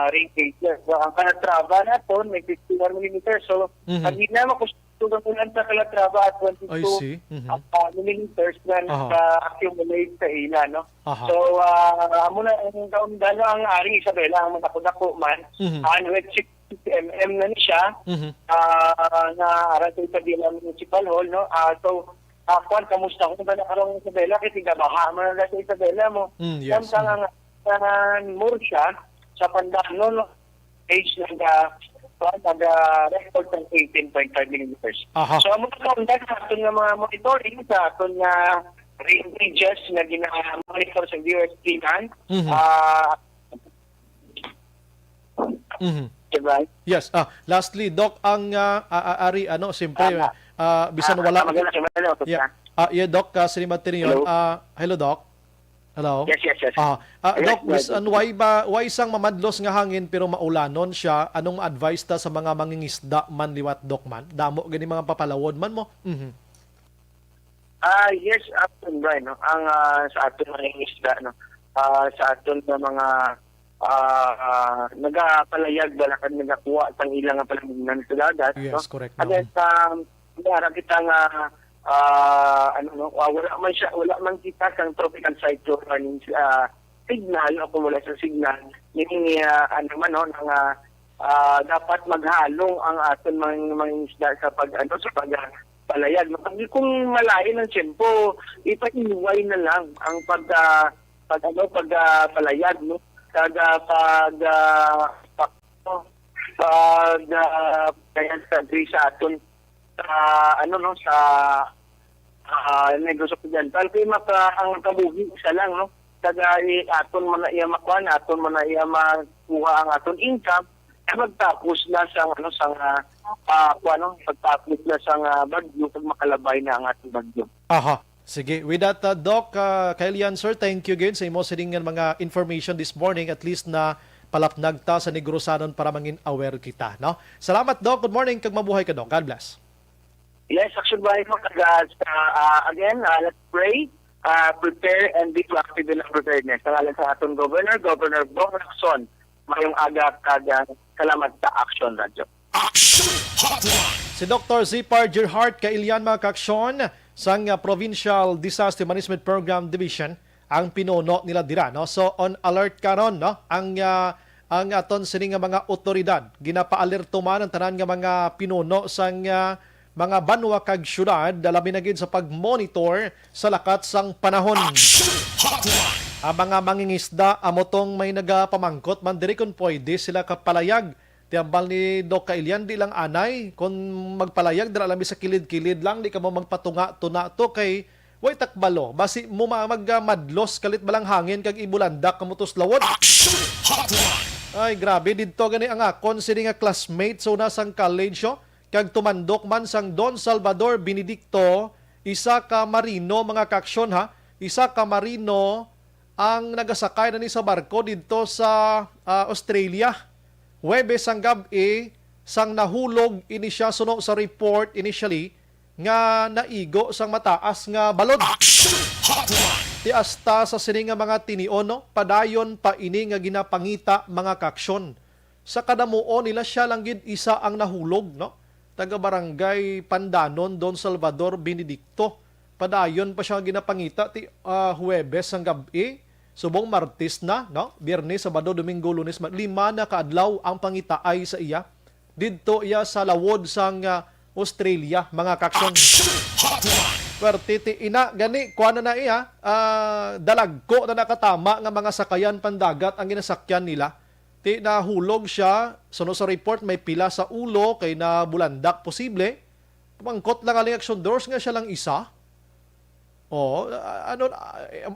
rain gauges. So, ang Calatrava na to, may 51 millimeters. So, kanina makustugan mo lang sa Calatrava at 22 millimeters na naka-accumulate sa ila, no? So, muna ang kaundalo ang Aring Isabela, ang matako-dako man, 160 mm na niya, na aral sa Isabela Municipal Hall, no? So, Kwan, kamusta kung ba nakarong Isabela? Kasi gabaha mo na sa Isabela mo. Yes. Samtang Murcia, sa Pandano, no? Age nag-record ng 18.5 millimeters. So, ang mga kaundan sa aton nga mga monitoring, sa aton nga rain gauges na gina-monitor sa DOST-man. Diba? Yes. Lastly, Doc, ang Ari, siyempre, bisan wala. Yeah, Doc, sinimat niyo. Hello, Doc. Hello? Yes. Doc, Yes, why isang mamadlos nga hangin pero maulanon siya? Anong advice ta sa mga mangingisda man liwat, Doc man? Damo gani mga papalawon man mo? Yes, aton Brian, no? Ang sa aton mga isda, no? Sa aton na mga nagapalayag balakan nagakuha sang ilang palamunan sa dagat, Yes, no? correct. And then para kita nga wala man kita sang tropical cyclone signal o kung wala sa signal yung dapat maghalong ang aton mga isda sa palayag. Kung malayo ng tiyempo, ipaiway na lang ang pagpalayag, no? Kaya sa aton sa negosyo occidental kay ang kabuhi isa lang, no? Aton man na iya makuha, aton man na iya makuha ang aton income, magtapos na pagtapos na sang bagyo pag makalabay na ang ating bagyo. Aha. Sige. With that, Doc, Kailian, sir, thank you again sa imo siningan mga information this morning, at least na palapnag ta sa Negrosanon para mangin aware kita, no? Salamat, Doc. Good morning. Kag mabuhay ka, Doc. God bless. Yes, actually, again, let's pray, prepare, and be proactive in our preparedness. Nangalan sa ating Governor Bong Aksyon, mayong aga salamat sa Aksyon Radio. Aksyon Hotline. Si Dr. Zipar Gerhardt Kailian, mga kaaksyon, sang Provincial Disaster Management Program Division, ang pinuno nila dira, no? So on alert karon, no? Ang aton sini nga mga otoridad ginapa-alerto man ang tanan nga mga pinuno sang mga banwa kag syudad labi na gid sa pag-monitor sa lakat sang panahon. Aksyon Hotline. Ang mga mangingisda amotong may nagapamangkot man diri kun pwede sila kapalayag. Tiambal ni Doc Kailian, di lang anay kung magpalayag dira lami sa kilid-kilid lang, di ka mo magpatunga tuna to kay way takbalo basi mo magmadlos kalit balang hangin kag ibulandak kamutos lawod. Aksyon Hotline. Ay grabe didto gani ang akon sini nga classmate so nasang college kag tumandok man sang Don Salvador Benedicto, isa ka marino, mga kaaksyon ha, isa ka marino ang nagasakay na ni sa barko didto sa Australia. Huwebes ang gabi sang nahulog ini siya suno sa report initially nga naigo sang mataas nga balod. Aksyon Hotline. Ti asta sa sini nga mga tinion, no? Padayon pa ini nga ginapangita, mga kaaksyon. Sa kadamuon nila siya lang gid isa ang nahulog, no? Taga barangay Pandanon, Don Salvador Benedicto. Padayon pa siya ginapangita ti Huwebes ang gabi. Subong Martes na, no? Biyernes, Sabado, Domingo, Lunes, 5 na kaadlaw ang pangitaay sa iya. Didto iya sa lawod sang Australia, mga kaaksyon. Pwerte ti ina gani kuana na iya dalagko na nakatama nga mga sakayan pandagat ang ginasakyan nila. Ti nahulog siya, suno sa report may pila sa ulo kay na bulandak posible. Pangkot lang aling action doors nga siya lang isa.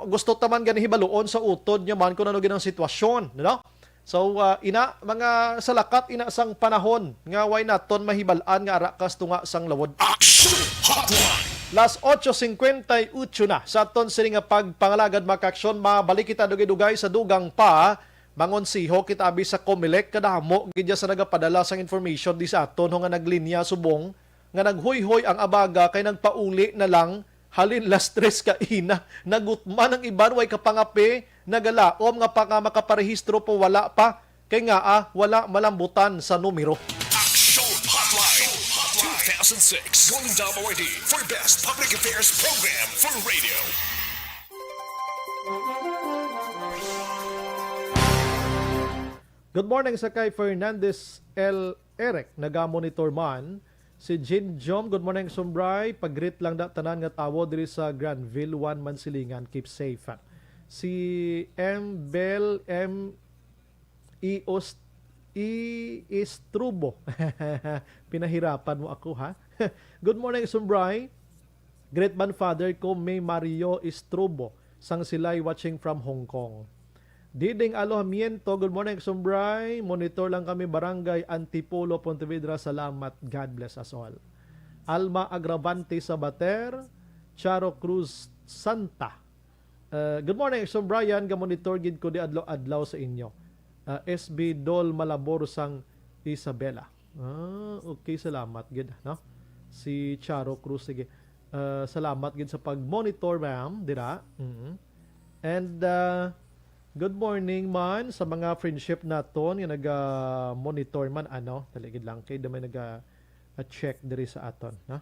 Gusto taman gani hibaluon sa utod niya man kung ano ginang sitwasyon, no? So ina mga salakat ina sang panahon nga way naton mahibalan nga ara kas tunga sang lawod. Aksyon Hotline. Las 8:58 na sa aton sini nga pagpangalagad, mga kaaksyon. Mabalik kita dugay-dugay sa dugang pa mangonsiho kita abi sa Comelec kadamo gidya sa nagapadala sang information di sa aton nga naglinya subong nga naghuyhoy ang abaga kay nagpauli na lang halin las 3 ka ina nagutman ang iban way kapangapi nagalaom nga pa nga makaparehistro po wala pa kay nga wala malambutan sa numero. Aksyon Hotline. 2006 Golden Dome Award for Best Public Affairs Program for Radio. Good morning sa kay Fernandez L. Eric, naga-monitor man. Si Jin Jom, good morning Sumbray. Pag-greet lang da tanan nga tawo diri sa Granville, 1 Mansilingan. Keep safe. Si M. Bell M. Istrubo. Pinahirapan mo ako, ha? Good morning Sumbray. Great man father ko, May Mario Istrubo. Sang silay watching from Hong Kong. Diding Alohamiento, good morning Sumbray. Monitor lang kami barangay Antipolo, Pontevedra. Salamat. God bless us all. Alma Agravante Sabater, Charo Cruz Santa. Good morning, so Bryan, gamonitor gid ko di adlaw-adlaw sa inyo. SB Dol Malabor sang Isabela. Okay, salamat gid, no? Si Charo Cruz, sige. Salamat gid sa pag-monitor, ma'am, dira. And good morning man sa mga friendship naton nga naga-monitor man ano, taligid lang kay may naga-check diri sa aton, no?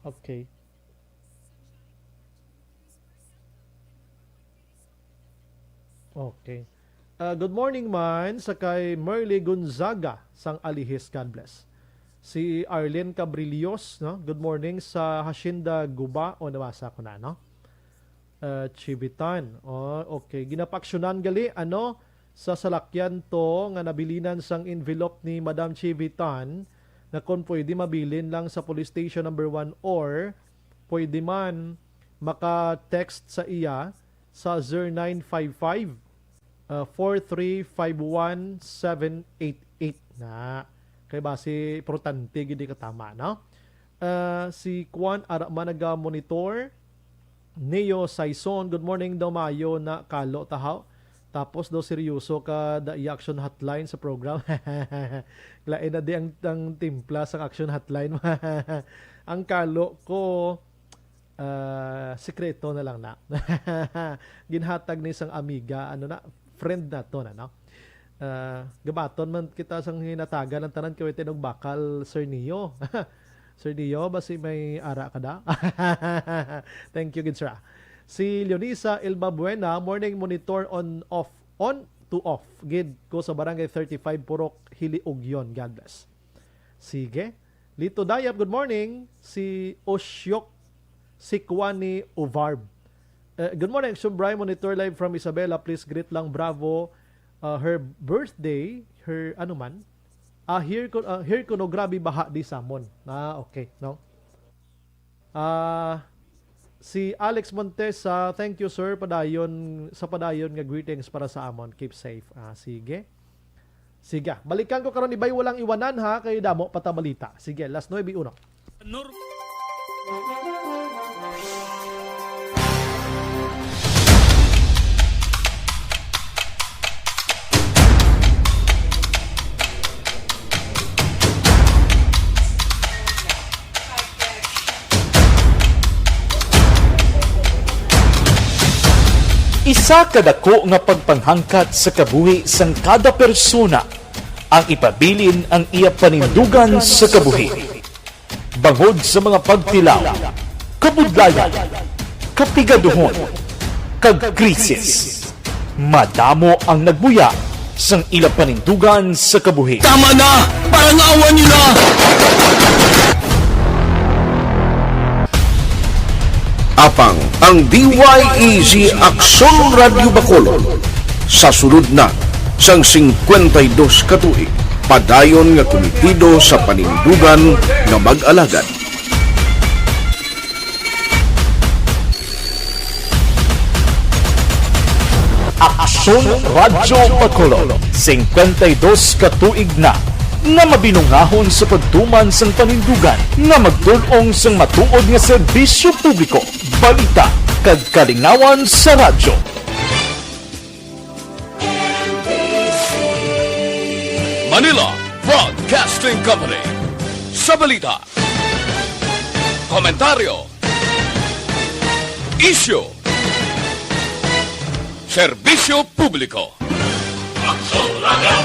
Okay. Okay. Good morning man sa kay Merly Gonzaga sang Alihis, God bless. Si Arlene Cabrillos, no? Good morning sa Hacienda Guba, o nabasa ko na, no? Chibitan. Okay. Ginapaksyonan gali ano sa salakyan to nga nabilinan sang envelope ni Madam Chibitan na kung pwede mabilin lang sa police station number 1 or pwede man maka-text sa iya sa 0955 4351788 na. Kaya base importante gidi katama, no? Si Kwan Arama naga-monitor. Neo Saison, good morning daw mayo na kalo tahaw. Tapos daw seryoso ka da Aksyon Hotline sa program. Lain na di ang timpla sa Aksyon Hotline. Ang kalo ko sekreto na lang na. Ginhatag ni isang amiga, ano na, friend na to na, no? Gabaton man kita sang hinatagan ng tanan kawit ng bakal, Sir Neo. Sir Neo, basi may ara ka da? Thank you, good sir. Si Leonisa Elba Buena, morning monitor on to off. Gid ko sa barangay 35 Purok, Hiliog yon. God bless. Sige. Lito Dayap, good morning. Si Osyok Sikwani Uvarb. Good morning, Bryan, monitor live from Isabela. Please greet lang Bravo. Her birthday, her ano man. Here ko no grabe baha di samon. Okay, no. Si Alex Montes, thank you sir padayon nga greetings para sa amon. Keep safe. Sige. Sige. Balikan ko karon ibay walang iwanan ha kay damo patabalita. Sige, last 9:01. Isa kadako nga pagpanghangkat sa kabuhi sang kada persona ang ipabilin ang iya panindugan sa kabuhi. Bangod sa mga pagtilaw, kabudlayan, kapigaduhon, kag krisis, madamo ang nagbuya sang ila panindugan sa kabuhi. Tama na! Parang awan nyo na! Apang ang DYEZ Aksyon Radio Bacolod sa sulod na sang 52 katuig padayon nga komitido sa panindugan nga mag-alagad. Aksyon Radio Bacolod 52 katuig na nga mabinungahon sa pagtuman sang panindugan nga magtulong sang matuod nga serbisyo publiko, balita kag kalingawan sa radyo. Manila Broadcasting Company. Sa balita, komentaryo, issue, serbisyo publiko. Aksyon Radio!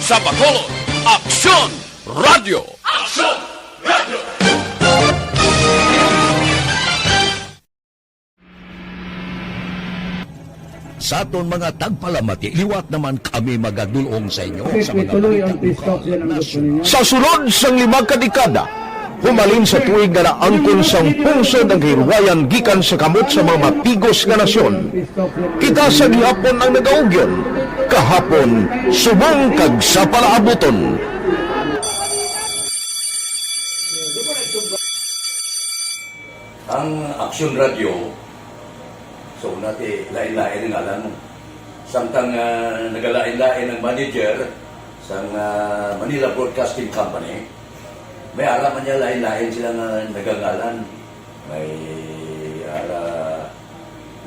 Sa Bacolod, Aksyon Radio! Aksyon Radio! Sa aton mga tagpalamati, liwat naman kami magadulong sa inyo sa mga Sa sulod sang 5 kadekada, humalin sa tuig nga naangkon sang pungsod ang hirwayan gikan sa kamot sa mga mapigos nga nasyon. Kita sa gihapon ang nagaugyon, kahapon subong kag sa palaabuton. Ang Aksyon Radio, so natin lain-lain ang alam mo. Samtang nagalain-lain ang manager sa Manila Broadcasting Company, may araman niya lain-lain sila nga nagangalan. May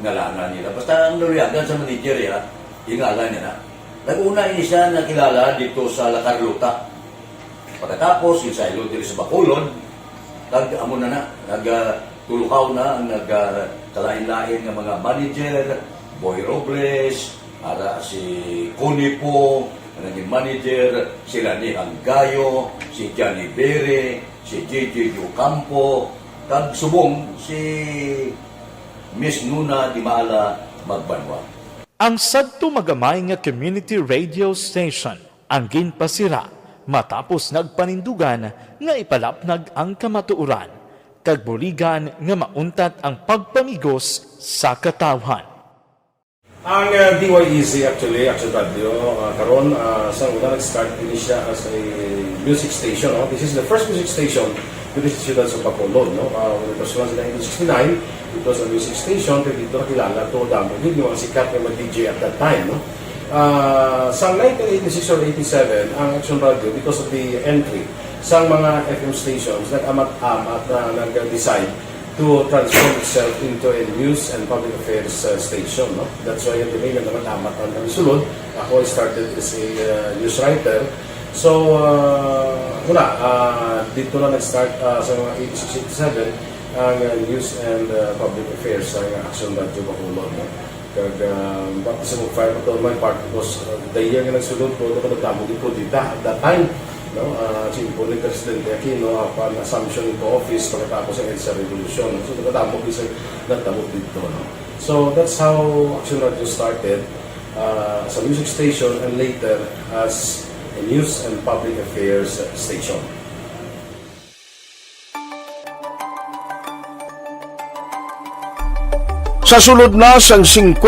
ngalanan nila. Basta ang naluyagan sa manager, ingalan niya na. Nag-una siya nakilala dito sa La Carlota. Pagkatapos, yung sa dito sa Bacolod, nag-amo na, nagtulukaw na ang nagkalain-lain ng mga manager, Boy Robles, si Cunipo, ang naging manager, sila ni Anggayo, si Johnny Bere, si JJ Ocampo, kag subong si Miss Nuna Dimala Magbanwa. Ang sadto magamay nga community radio station ang ginpasira matapos nagpanindugan nga ipalapnag ang kamatuoran kag buligan nga mauntat ang pagpamigos sa katawhan. Ang DYEZ actually, Aksyon Radio, karon sa una nag-start din siya as a music station. This is the first music station dito sa siyudad sa Bacolod. When it was launched in 1969, it was a music station, kaya dito nakilala to damo din yung mga sikat na mga DJ at that time. Sa 1986 or 87, ang Aksyon Radio, because of the entry sa mga FM stations, nag-amat-amat na nag-decide to transform itself into a news and public affairs station. That's why yung name yung naman-amat ang sulod. Ako started as a news writer. So, dito na nag-start sa mga 86-87 ang news and public affairs sa Aksyon Radio Bacolod. Kag baptism of fire to my part was the year nga nagsulod ko, nagdamo din po dito at that time. Simple ni Presidente Aquino upon assumption into office pagkatapos ng EDSA Revolution. So, nagdamo dito. So, that's how Aksyon Radio started as a music station and later as a news and public affairs station. Sa sulod na sang 52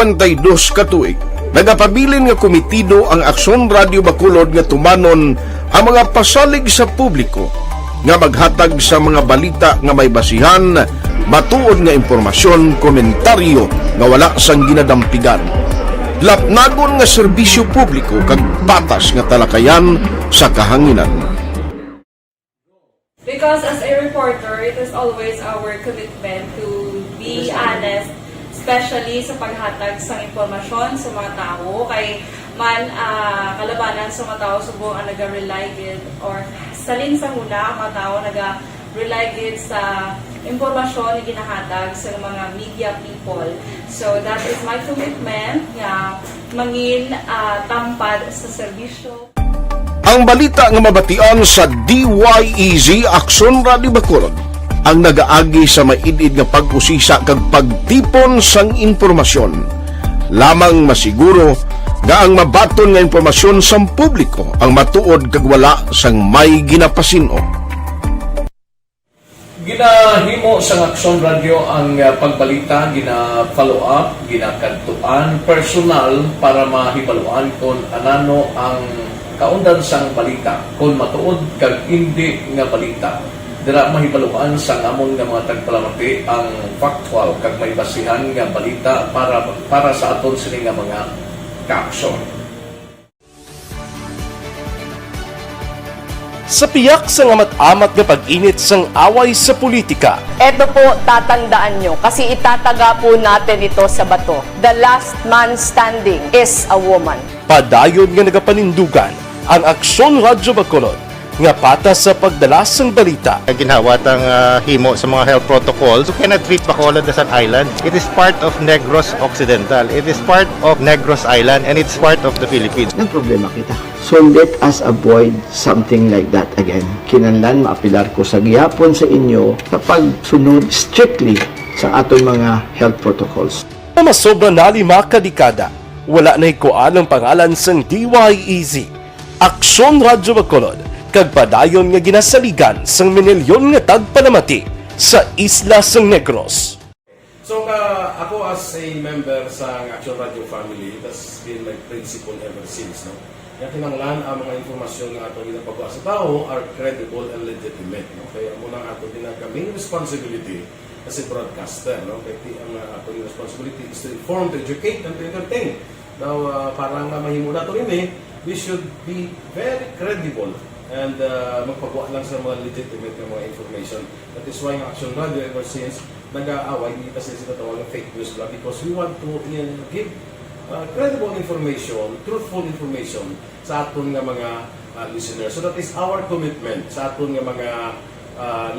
ka tuig, nagapabilin nga komitido ang Aksyon Radio Bacolod nga tumanon ang mga pasalig sa publiko nga maghatag sa mga balita nga may basihan, matuod nga impormasyon, komentaryo nga wala sang ginadampigan. Lapnagon nga serbisyo publiko kag patas nga talakayan sa kahanginan. Because as a reporter, it is always our commitment to be honest, especially sa paghatag sa impormasyon sa mga tao, kay man kalabanan sa mga tao subong ang naga-rely gid or salin sa muna ang mga tao naga-rely gid sa impormasyon na ginahatag sa mga media people. So that is my commitment nga mangin tampad sa serbisyo. Ang balita nga mabatian sa DYEZ Aksyon Radio Bacolod ang nagaagi sa maidid nga pag-usisa kag pagtipon sang impormasyon. Lamang masiguro nga ang mabaton nga impormasyon sang publiko ang matuod kag wala sang may ginapasino. Ginahimo sa Aksyon Radio ang pagbalita, gina-follow up, ginakantuan, personal para mahibaluan kung anano ang kaundan sang balita, kung matuod kag hindi nga balita. Dira mahibaluan sang amon nga mga tagpalamati ang factual kag may basihan nga balita para sa aton sini nga mga kaaksyon. Sa piyak sa amat-amat nga pag-init sang away sa politika. Ito po, tatandaan nyo, kasi itataga po natin ito sa bato. The last man standing is a woman. Padayon nga nagapanindugan ang Aksyon Radio Bacolod nga patas sa pagdalas ng balita. Ginhawat ang himo sa mga health protocols. You cannot treat Bacolod as an island. It is part of Negros Occidental. It is part of Negros Island and it's part of the Philippines. Ang problema kita. So let us avoid something like that again. Kinahanglan maapilar ko sa gihapon sa inyo sa pagsunod strictly sa aton mga health protocols. Masobra na 5 kadekada, wala na ikuan ang pangalan sang DYEZ, Aksyon Radio Bacolod, kag padayon nga ginasaligan sang minilyon nga tagpanamati sa isla sang Negros. So ako as a member sa Aksyon Radio family, that's been my principle ever since. Kaya kinanglan ang mga informasyon na ato ginapagawa sa tao are credible and legitimate. Kaya muna ato ginagawing responsibility as a broadcaster. Kaya ang ato responsibility is to inform, to educate, and to entertain. Now, parang mahimo na ito rin we should be very credible and magpagawa lang sa mga legitimate na mga information. That is why ang Aksyon Radio ever since nag-aaway, hindi kasi sila tawag ng fake news lang because we want to give credible information, truthful information sa aton nga mga listeners. So that is our commitment sa aton nga mga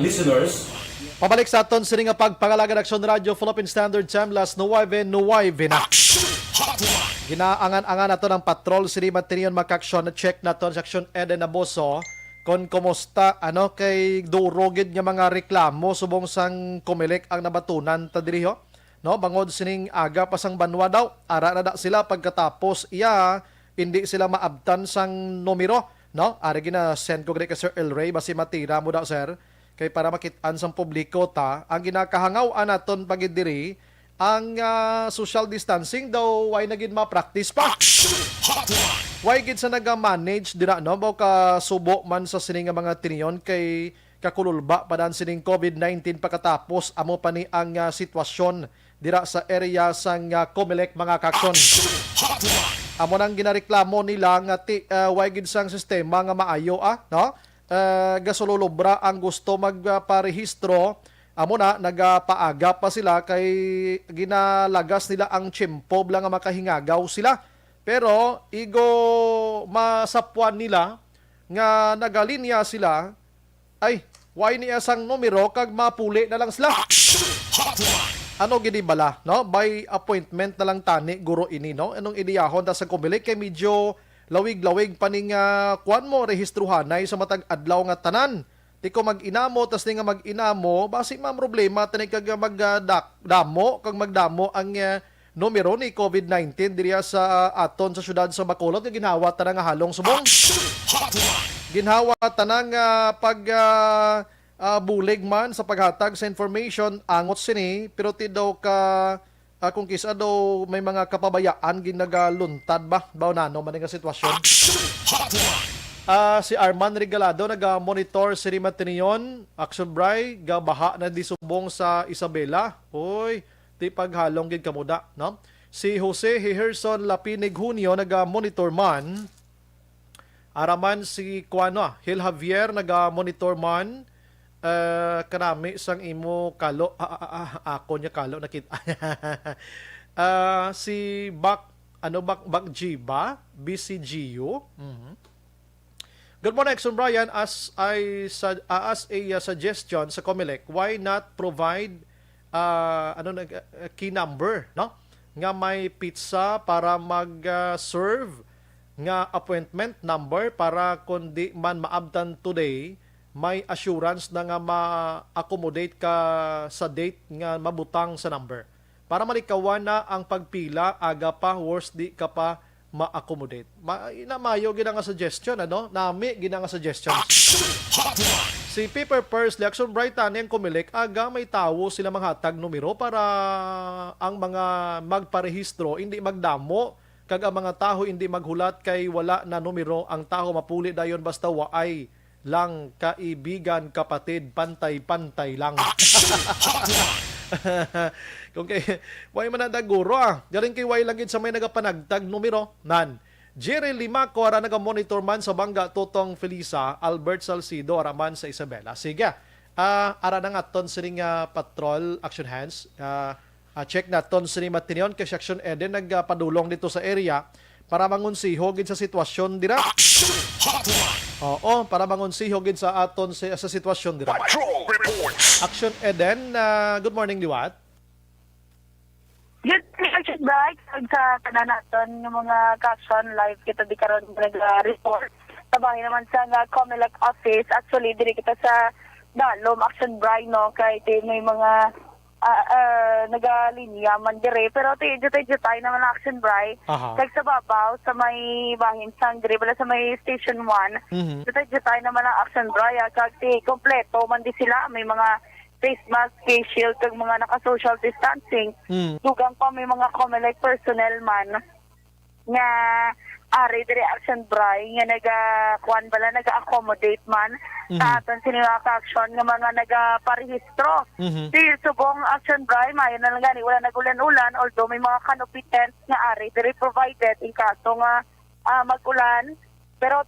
listeners. Pabalik sa aton sini nga pagpangalaga ng Aksyon Radio Philippine Standard Time last 9 na. Ginaangan-angan nato ng patrol sini materiyon makaksyon na check naton sa Aksyon Eden Aboso kon kumusta kay durogid nga mga reklamo subong sang Comelec ang nabatunan ta diri ho. No, bangod sining aga pasang banwa daw, ara na sila pagkatapos hindi sila maabtan sang numero, no? Ari gina send ko gid ka Sir El Rey basi matira mo daw sir kay para makit-an sang publiko ta ang ginakahangaw naton pagid diri ang social distancing daw why na gid ma-practice pa. Why gid sa naga-manage dira no baw ka subo man sa sining mga tiniyon kay kakululba padan sining COVID-19 pagkatapos amo pa ni ang sitwasyon dira sa area sang Comelec mga kaksyon. Amo nang ginareklamo nila nga why gid sang sistema nga maayo no? Gasololobra ang gusto magparehistro. Amo na nagapaaga pa sila kay ginalagas nila ang tiyempo blang nga makahingagaw sila. Pero igo masapwan nila nga nagalinya sila ay why niya sang numero kag mapuli na lang sila. Ano gini bala, no? By appointment na lang tani guro ini, no? Anong idiyahon ta sa Comelec kay medyo lawig-lawig paning kuan mo rehistruhanay sa matag adlaw nga tanan. Di ko mag-inamo tas nga mag-inamo basi ma problema tani kag magdamo kag magdamo ang numero ni COVID-19 diriya sa aton sa syudad sa Bacolod nga ginhawa ta nga halong subong. Ginhawa ta pag bulig man sa paghatag sa information angot sini pero ti daw ka kung kisa daw may mga kapabayaan ginagaluntad ba nano man nga sitwasyon. Si Arman Regalado naga-monitor si Rimatinion Aksyon Bray gabaha na disubong sa Isabela. Hoy, ti paghalong gid kamuda, no? Si Jose Heherson Lapinig Junio naga-monitor man. Araman si Hil Javier naga-monitor man. Kanami sang imo kalo ako nya kalo nakita. Si Bak G ba? BCGU. Good morning, Aksyon Bryan. As a suggestion sa Comelec, why not provide key number, no? Nga may pizza para mag-serve nga appointment number para kundi man maabtan today, may assurance na nga ma-accommodate ka sa date nga mabutang sa number. Para malikawan na ang pagpila, aga pa, worst di ka pa ma-accommodate. Mayo gina nga suggestion, Nami gina nga suggestion. Si Paper Purse, Aksyon Bright ang Comelec, aga may tawo sila manghatag numero para ang mga magparehistro, hindi magdamo, kag ang mga taho hindi maghulat kay wala na numero, ang taho mapuli dayon basta waay lang kaibigan, kapatid, pantay-pantay lang. Kung kay way man naguro galing kay way langit sa may nagapanagtag numero nan. Jerry Limaco ara naga-monitor man sa Bangga Totong Felisa, Albert Salcido araman sa Isabela. Sige. Ara na aton sining patrol action hands. Check naton sining matinion kay Aksyon Eden nagpadulong dito sa area para mangunsiho gid sa sitwasyon dira. Oo, para mangunsiho gid sa aton sa sitwasyon dira. Aksyon Eden, good morning Liwat. Good morning, Bryan. Sa tanan naton ng mga Aksyon live kita di karon nag-report. Tabangi naman sa Comelec office. Actually, diri kita sa Dalom Aksyon Bryan no kay may mga nagalinya man dire pero tayo naman na Aksyon Bray kag sa babaw sa may bahin sang dire bala sa may station 1 tayo naman na Aksyon Bray kag kompleto man di sila may mga face mask, face shield kag mga naka-social distancing dugang pa may mga Comelec personnel man nga ari dire Aksyon Bray nga naga-accommodate man sa aton sinila ka-aksyon nga mga nagaparehistro. Si subong Aksyon Bray mayon na lang gani wala nagulan-ulan although may mga kanopitents nga ari dire provided in kaso nga mag-ulan pero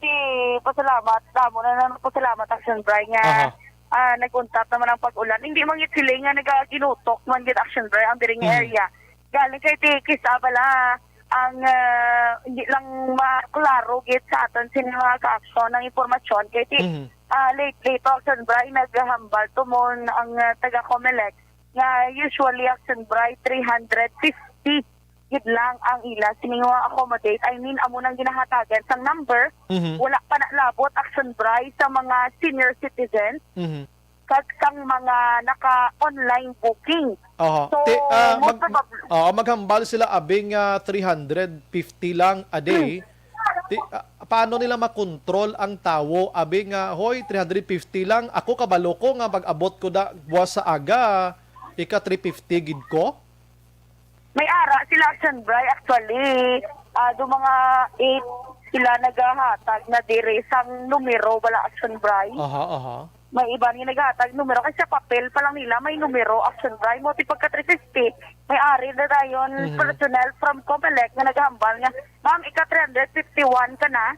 pasalamat damo na pasalamat Aksyon Bray nga nag-untap naman ang pag-ulan. Hindi man gid sila nga nagaginutok man gid Aksyon Bray ang diring area. Galing kay Tikis bala ang hindi lang maklaro gid sa aton sino mga ka-aksyon ng impormasyon kay late Aksyon Bray naghahambal tumon ang taga-Comelec nga usually Aksyon Bray 350 gid lang ang ila sining accommodate. I mean amo nang ginahatagan sang number wala pa nalabot Aksyon Bray sa mga senior citizens kag sang mga naka-online booking. So, maghambal sila abing 350 lang a day. Paano nila makontrol ang tao? Abing hoy 350 lang. Ako kabalo ko nga pag-abot ko da buwas sa aga, ika 350 gid ko. May ara sila Aksyon Bray actually. Do mga 8 sila naghahatag na dire sang numero wala Aksyon Bray. May iba nga naghatag numero kasi sa papel pa lang nila may numero Aksyon Bray mo pagka 350 may ari na dayon personnel from Comelec nga naghambal nga ma'am ika 351 ka na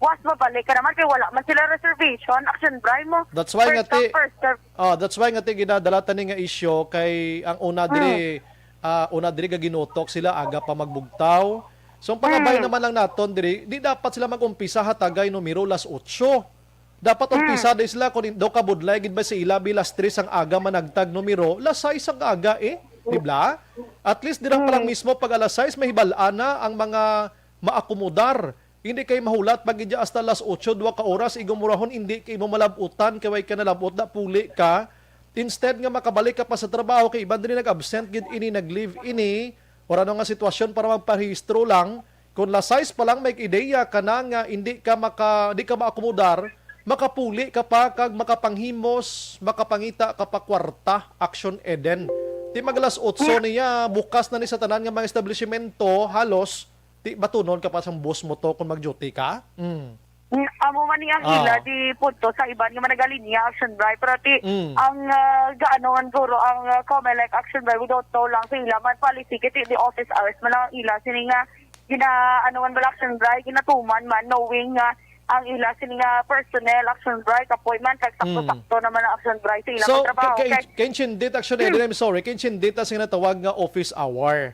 was mabalik ka naman kay wala man sila reservation Aksyon Bray mo that's why nga ginadala tani nga issue kay ang una diri gaginotok sila aga pa magbugtaw so ang pangabay naman lang naton diri di dapat sila mag-umpisa hatagay numero las 8. Dapat umpisa din sila kung daw kabudlay gid ba sa ila bilas 3 ang aga managtag numero, las 6 ang aga di ba? At least dira pa lang mismo pag alas 6 mahibalaan na ang mga maakomodar. Hindi kay mahulat pag idya hasta las 8 2 ka oras igumurahon hindi kay mo malabutan kay way ka nalabot na puli ka. Instead nga makabalik ka pa sa trabaho kay iban din nag-absent gid ini nag-leave ini ora no nga sitwasyon para magparehistro lang. Kung las 6 pa lang may ideya ka na nga hindi ka maakomodar makapuli ka pa kag makapanghimos, makapangita ka pa kwarta, Aksyon Eden. Ti maglas 8 niya, bukas na ni sa tanan nga mga establishmento, halos, ti batunon ka pa sa boss mo to kung mag-duty ka? Amo man niya ila di punto sa iban nga managalinya Aksyon Bray pero ang gaanoan guro ang Comelec Aksyon Bray without know lang sa ila man policy kiti the office hours man lang ila sini nga ginaanoan bala Aksyon Bray ginatuman man knowing nga ang ila sini nga personnel Aksyon Bray kapoy man kag sakto naman ang Aksyon Bray sa ilang trabaho. So kinchin Aksyon Eden, I'm sorry, kinchin data sa natawag nga office hour.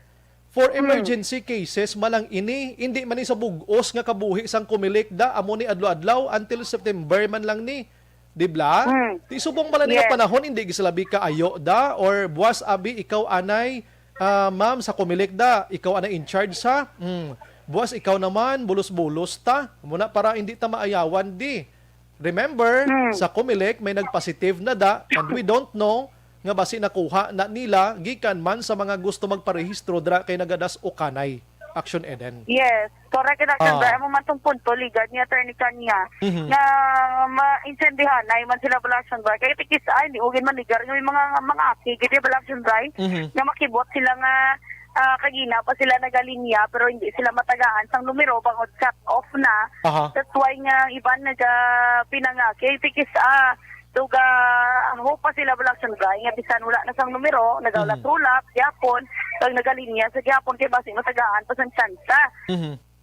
For emergency cases malang ini hindi man ni sa bugos nga kabuhi sang Comelec da amo ni adlaw-adlaw until September man lang ni. Di ba? Ti subong pala nga panahon hindi gislabi ka ayo da or buwas abi ikaw anay ma'am sa Comelec da, ikaw anay in charge sa buwas ikaw naman, bulos-bulos ta. Muna para hindi ta maayawan di. Remember, sa Comelec may nagpositive na da and we don't know nga basi nakuha na nila gikan man sa mga gusto magparehistro dra kay nagadas o kanay. Aksyon Eden. Yes, correct na Aksyon Bray. Amo man tong punto ligad ni attorney kanya na ma-insendihan ay man sila bala Aksyon Bray. Kaya tikis ay hindi ugin man ligar yung mga aki gid bala Aksyon Bray nga makibot sila nga kagina pa sila nagalinya pero hindi sila matagaan sang numero bangod cut off na. That's why nga iban naga pinangaki tikis tuga ang hope pa sila bala Aksyon Bray nga bisan wala na sang numero nagaulat-ulat gyapon pag nagalinya sa gyapon kay basi matagaan pa sang tsansa.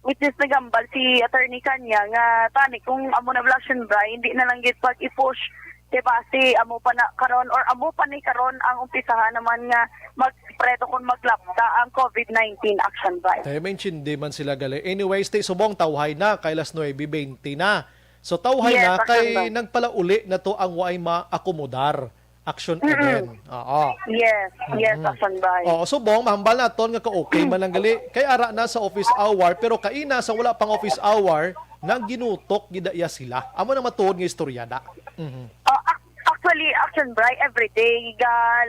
Which is nagambal si attorney kanya nga tani kung amo na bala Aksyon Bray hindi na lang gid pag i-push kay basi amo pa na karon or amo pa ni karon ang umpisahan naman nga magpreto kung maglapta ang COVID-19 Aksyon Bray. Tayo mainchindi man sila gali. Anyways, subong tawhay na kay las 9:20 na. So tawhay na kay nagpalauli na to ang way maakomodar. Aksyon Eden. Yes, Aksyon Bray. Subong mahambal naton nga ka-okay man lang gali. Kay ara na sa office hour pero kaina sa wala pang office hour nang ginutok gidaya sila. Amo na matuod nga istoryada. Actually, Aksyon Bray, everyday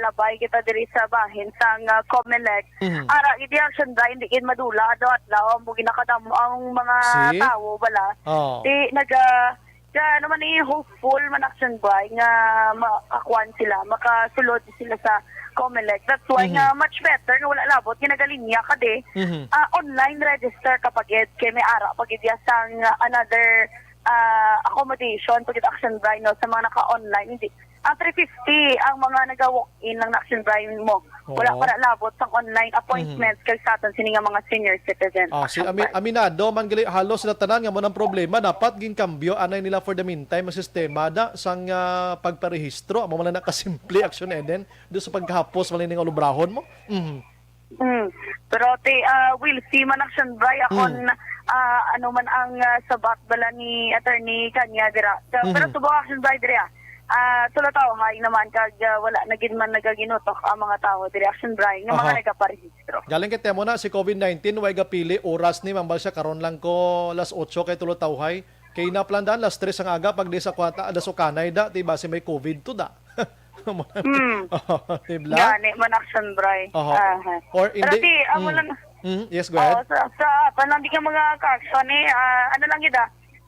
labay kita diri sa bahin sang Comelec. Ara idi Aksyon Bray hindi gid madula adlaw mo ginakadamo ang mga tawo bala. Di naman ni hopeful man Aksyon Bray nga makakuan sila, makasulod sila sa Comelec. That's why nga much better nga wala labot ginagalinya ka di. Online register kapag kay may ara pag sang another accommodation pag Aksyon Bray no sa mga naka-online hindi 350 ang mga nag-walk-in ng Aksyon Bryan mo. Wala Oo. pa na labot sa online appointments kay sa aton sini nga mga senior citizens. Si Aminado man gali halos sila tanan nga mo ng problema dapat ginkambyo anay nila for the meantime ang sistema da sang pagparehistro amo man na kasimple action eden do sa pagkahapos man ning lubrahon mo. Pero will see man Aksyon Bryan akon ano man ang sabat bala ni attorney kanya dira. Pero subok Aksyon Bryan dira. Tula tao hay naman kag wala na gid man nagaginutok ang mga tao diri Aksyon Bryan nga mga nagaparehistro. Galing kay temo na si COVID-19 way gapili oras ni mambal siya karon lang ko las 8 kay tulo tawhay kay naplandan las 3 ang aga pag di sa kwata da sukanay da di ba si may COVID to da. Tibla? Gani man Aksyon Bryan. Or hindi yes, go ahead. Sa panandi ka mga ka-action ano lang gid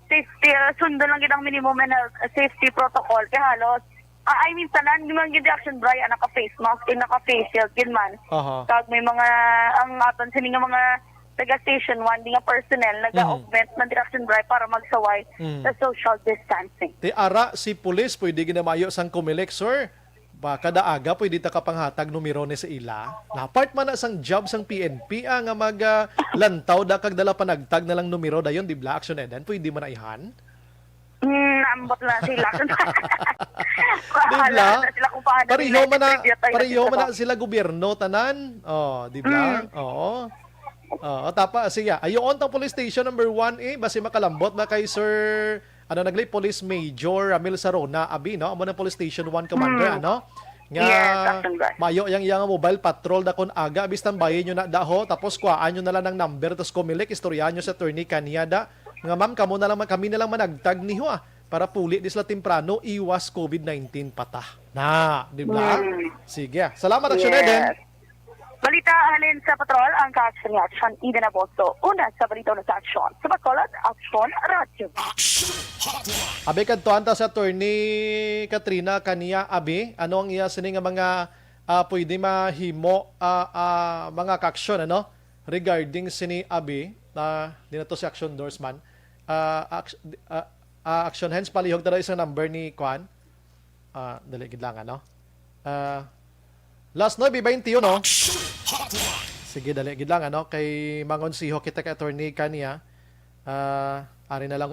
safety, sundon lang gid ang minimum and safety protocol kay halos I mean tanan man gid Aksyon Bryan naka-face mask naka-face shield gid man. Kag may mga ang aton sini nga mga taga station 1 nga personnel naga-augment man Aksyon Bryan para magsaway sa social distancing. Ti ara si pulis pwede ginamayo sang Comelec sir. Ba kada aga pwede ta kapanghatag numero ni sa ila. Na part man na sang job sang PNP nga lantaw da kag dala panagtag na lang numero dayon di bla action eden pwede man ihan. Ambot lang sila. Dibla? Pareho man na sila gobyerno tanan. Di ba? Oo. Tapa siya. Ayon tang police station number 1 basi makalambot na kay Sir naglay Police Major Ramil Sarona abi no amo na Police Station 1 Commander nga mayo yang mobile patrol da kon aga bistan bayin nyo na daho tapos kuhaan nyo na lang ng number tapos Comelec istoryahan nyo sa attorney kaniya nga ma'am kami na lang managtag ni ho para puli di sila temprano iwas COVID-19 patah na di ba? Sige salamat Aksyon Eden. Balita halin sa patrol ang ka-action ni Aksyon Eden Aboso. Una sa balita na sa Aksyon. Sa Bacolod, Aksyon Radio. Abi kadto anta sa attorney Katrina kaniya abi ano ang iya sini nga mga pwede mahimo mga ka-action regarding sini abi di na to si Action Endorsement Action Hands palihog tara isang number ni Kwan dali gid lang last 9:21 sige dali gid lang kay mangon siho kita kay attorney kaniya ari na lang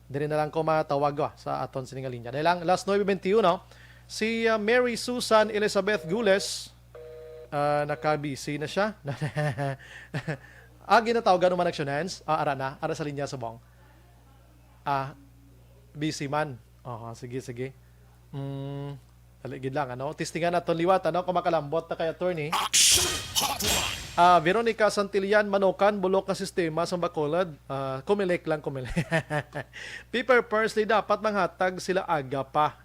diri na lang ko matawag sa aton sining linya dali lang last 9:21 si Mary Susan Elizabeth Gules naka-busy na siya ginatawagan naman Action Hands ara sa linya subong busy man sige taligid lang testingan naton liwat kung makalambot na kay attorney Veronica Santillan Manokan bulok ka sistema sa Bacolod Comelec lang Piper Persley dapat manghatag sila aga pa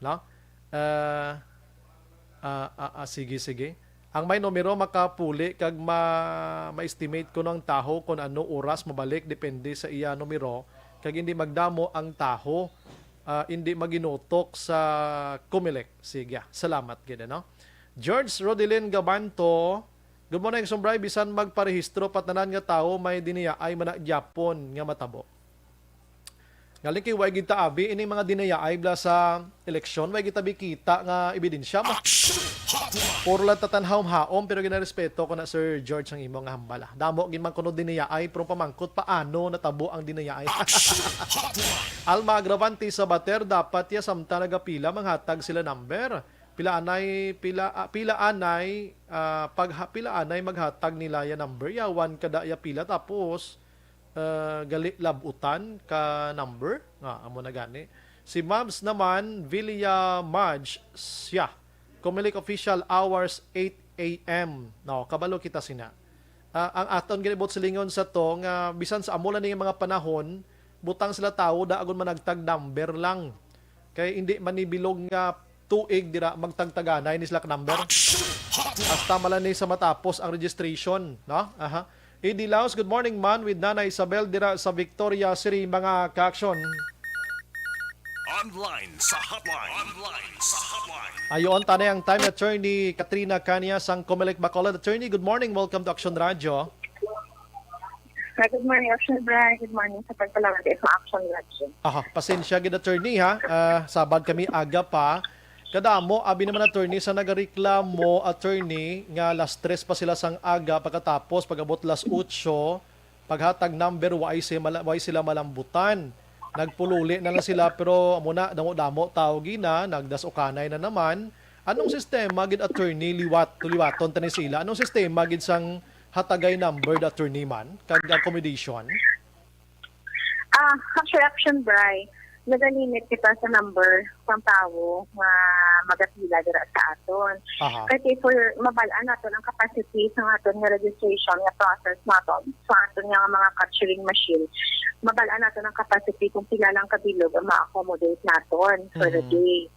sige ang may numero makapuli kag ma-estimate ko ng taho kung ano oras mabalik depende sa iya numero kag hindi magdamo ang taho hindi maginutok sa Comelec. Sige, salamat gid George Rodelin Gabanto, good morning Sombray bisan magparehistro patanan nga tawo may diniya ay mana Japon nga matabo. Galing kay way gid ta abi ini mga diniya ay bla sa eleksyon way gid ta kita nga ebidensya mo. Puro lang tatanhawm-haom pero ginarespeto ko na Sir George ang imo nga hambala. Damo gid man kuno diniya ay pero pamangkot paano natabo ang diniya ay. Alma Agravante sa Bater dapat ya samtang nagapila manghatag sila number. Pila anay maghatag nila ya number ya one kada ya pila tapos gali labutan ka number amo na gani. Si Mabs naman Villa Marge siya Comelec official hours 8 a.m. Kabalo kita sina. Ang aton ginibot silingon sa to nga bisan sa amulan ning mga panahon butang sila tawo da agon managtag number lang. Kay hindi manibilog nga tuig dira magtagtaganay ni sila number. Hasta malan ni sa matapos ang registration, Edi Laos, good morning man with Nana Isabel dira sa Victoria City mga ka-action. Online sa hotline. Ayon tanay ang time attorney Katrina Kanya sang Comelec Bacolod. Attorney, good morning. Welcome to Action Radio. Good morning, Action Bryan. Good morning sa pagpalawag sa Action Radio. Pasensya gid attorney Sabad kami aga pa. kadamo abi naman attorney sa nagareklamo attorney nga las 3 pa sila sang aga pagkatapos pagabot las 8 paghatag number why sila malambutan. Nagpululi na lang sila pero amo na damo tao gina nagdasukanay na naman. Anong sistema gid attorney liwaton tani sila? Anong sistema gid sang hatagay number attorney man kag accommodation? Actually, Aksyon, Bryan, nagalimit kita sa number ng tao nga magapila dira sa aton. Kasi for mabalaan naton ang capacity sa aton nga registration nga process naton sa aton nga mga capturing machine, mabalaan naton ang capacity kung pila lang kabilog ang ma-accommodate naton for the day.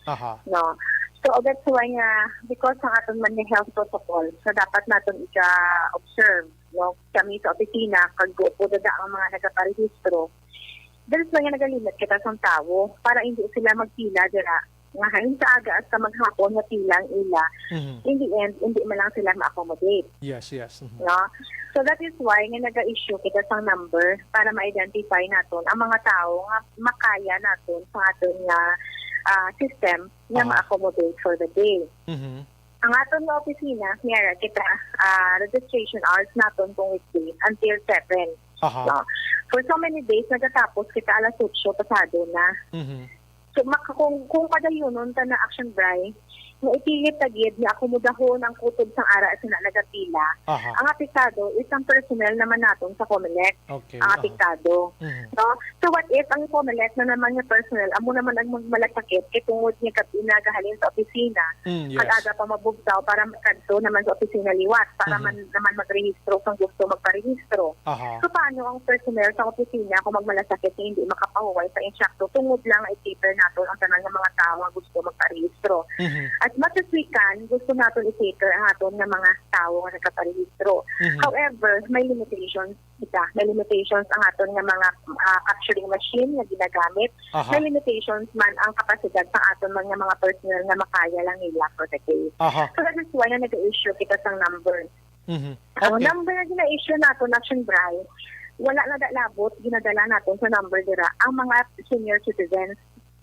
No. So that's why nga because ang aton man ni health protocol so dapat naton ika-observe no kami sa opisina kag go po dada ang mga nagaparehistro. Dahil sa nga nagalimit kita sa tao para hindi sila magpila dira nga hain sa aga at sa maghapon nga pilang ila. In the end, hindi man lang sila ma-accommodate. Yes. No? So that is why nga nag-issue kita sa number para ma-identify naton ang mga tao nga makaya naton sa aton nga system nga ma-accommodate for the day. Ang aton nga opisina, meron kita registration hours naton kung weekday until 7. No? For so many days, nagatapos kita alas 8 pasado na. So kung padayunon ta na Aksyon, Bryan, nga ipilit tagid nga akomodahon ang kutob sang ara sina nagapila. Ang apektado is ang personnel naman naton sa COMELEC. Ang apektado. No? So what if ang COMELEC na naman nga personnel amo naman ang magmalakakit kay tungod niya kapina gahalin sa opisina. Aga pa mabugtaw para makadto naman sa opisina liwat para naman magrehistro kung gusto magparehistro. So paano ang personnel sa opisina kung magmalasakit hindi makapahuway sa insakto tungod lang ay paper naton ang tanan nga mga tawo nga gusto magparehistro. As much as we can, gusto natin i-cater ang aton ng mga tao nga nagkaparehistro. However, may limitations kita. May limitations ang aton ng mga capturing machine na ginagamit. May limitations man ang kapasidad sa aton mga personnel na makaya lang nila for the day. So that is why na nag-issue kita sa number. Ang number na gina-issue natin, Aksyon, Bryan, wala na labot, ginadala natin sa number dira ang mga senior citizens,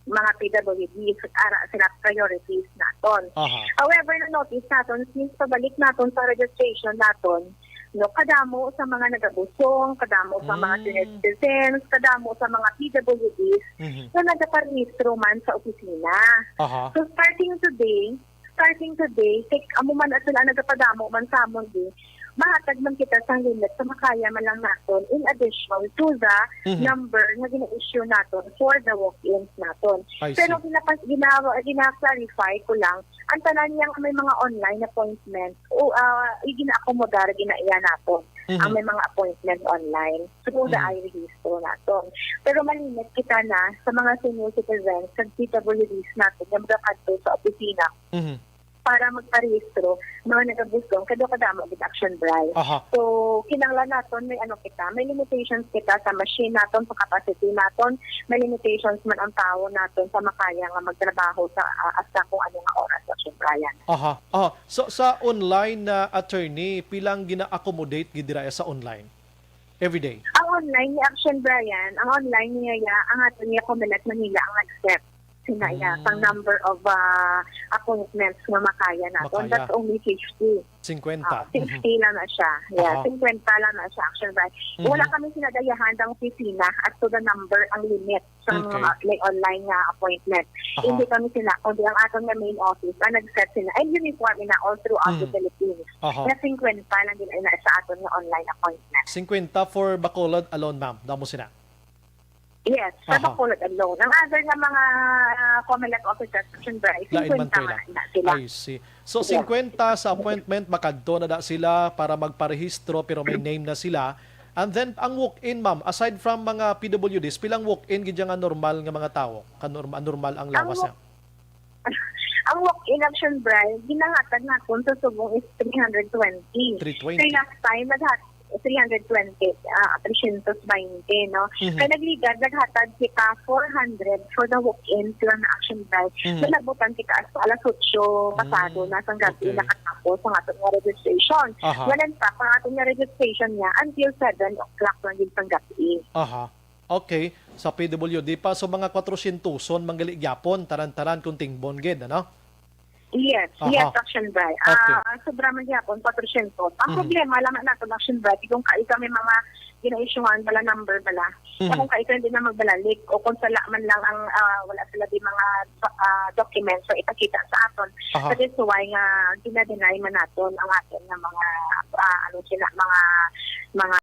mga PWD, sila priorities naton. However, na-notice naton, since pabalik naton sa registration naton, no, kadamo sa mga nagabusong, kadamo sa mga senior citizens, kadamo sa mga PWDs na nagaparehistro man sa opisina. So starting today, amo man at sila nagapadamo man sa amon di, mahatag man kita sa limit sa makaya man lang naton in addition to the number na gina-issue naton for the walk-ins naton. Pero gina-clarify ko lang, ang tanan niyang may mga online appointments o gina-accommodar, gina-iya naton. Ang may mga appointment online through the i-register naton. Pero malimit kita na sa mga senior citizens, sa PWDs natin, na magkakadto sa opisina para magparehistro, mga nagabustong, kadamo with Aksyon, Bryan. So, kinanglan naton, may may limitations kita sa machine naton, sa capacity naton, may limitations man ang tao naton sa makaya nga magtrabaho sa hasta kung ano nga oras, Aksyon, Bryan. So, sa online na attorney, pilang gina-accommodate gidira sa online? Everyday? Ang online ni Aksyon, Bryan, ang online niya, ang aton niya COMELEC Manila ang accept sinaya ang number of appointments na makaya natin. That's only 50. 50. 60 lang na siya. 50 lang na siya, Aksyon, Bryan. Wala kami sinadayahan ng opisina at to the number ang limit sa mga online na appointment. Hindi kami kundi ang atong na main office ang nag-set sila. And uniform na all throughout the Philippines. Na 50 lang din na sa atong na online appointment. 50 for Bacolod alone, ma'am. Damo sila. Yes, sa Bacolod alone. Ang other na mga COMELEC officers, Aksyon, Bryan, 50 na sila. I see. So, 50 sa appointment, makadto na da sila para magparehistro pero may name na sila. And then, ang walk-in, ma'am, aside from mga PWDs, pilang walk-in gidya nga normal nga mga tao? Normal ang lawas niya? Ang walk-in, Aksyon, Bryan, ginangatag natin sa subong is 320. 320? So, last time, 320, 320, no? Kaya naghatag kita 400 for the walk-in lang na Aksyon, Bryan. So, nagbutan kita sa alas 8 pasado na sa gabi nakatapos ang atong registration. Ganun pa, ang atong registration niya until 7 o'clock lang din sa gabi. Okay. Sa PWD pa, so mga 400 son manggali gyapon taran-taran kunting bongged, ano? Yes, yes, Aksyon Bray. Sobra man yapon, 400. Ang problema, laman natin, Aksyon Bray, kung kami mga gina-issuehan bala number bala. Kung kailan din na magbalik o kung sala man lang ang wala sila di mga documents so ipakita sa aton. That is why nga gina-deny man naton ang aton nga mga mga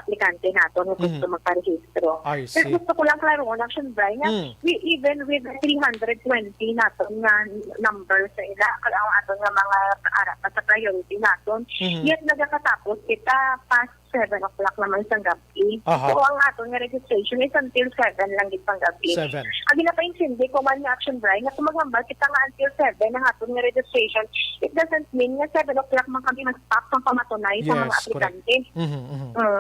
aplikante naton kung gusto magparehistro. Pero gusto ko lang klaro Aksyon Bray nga we even with 320 naton nga number sa ila ang aton nga mga sa priority naton yet nagakatapos kita past 7 o'clock naman sa gabi. So ang aton nga registration is until 7 lang din pang gabi. Ang ginapaintindi ko man nga Aksyon Bray nga kung maghambal kita nga until 7 ang aton nga registration, it doesn't mean nga 7 o'clock man kami mag-stop pang pamatunay sa mga aplikante.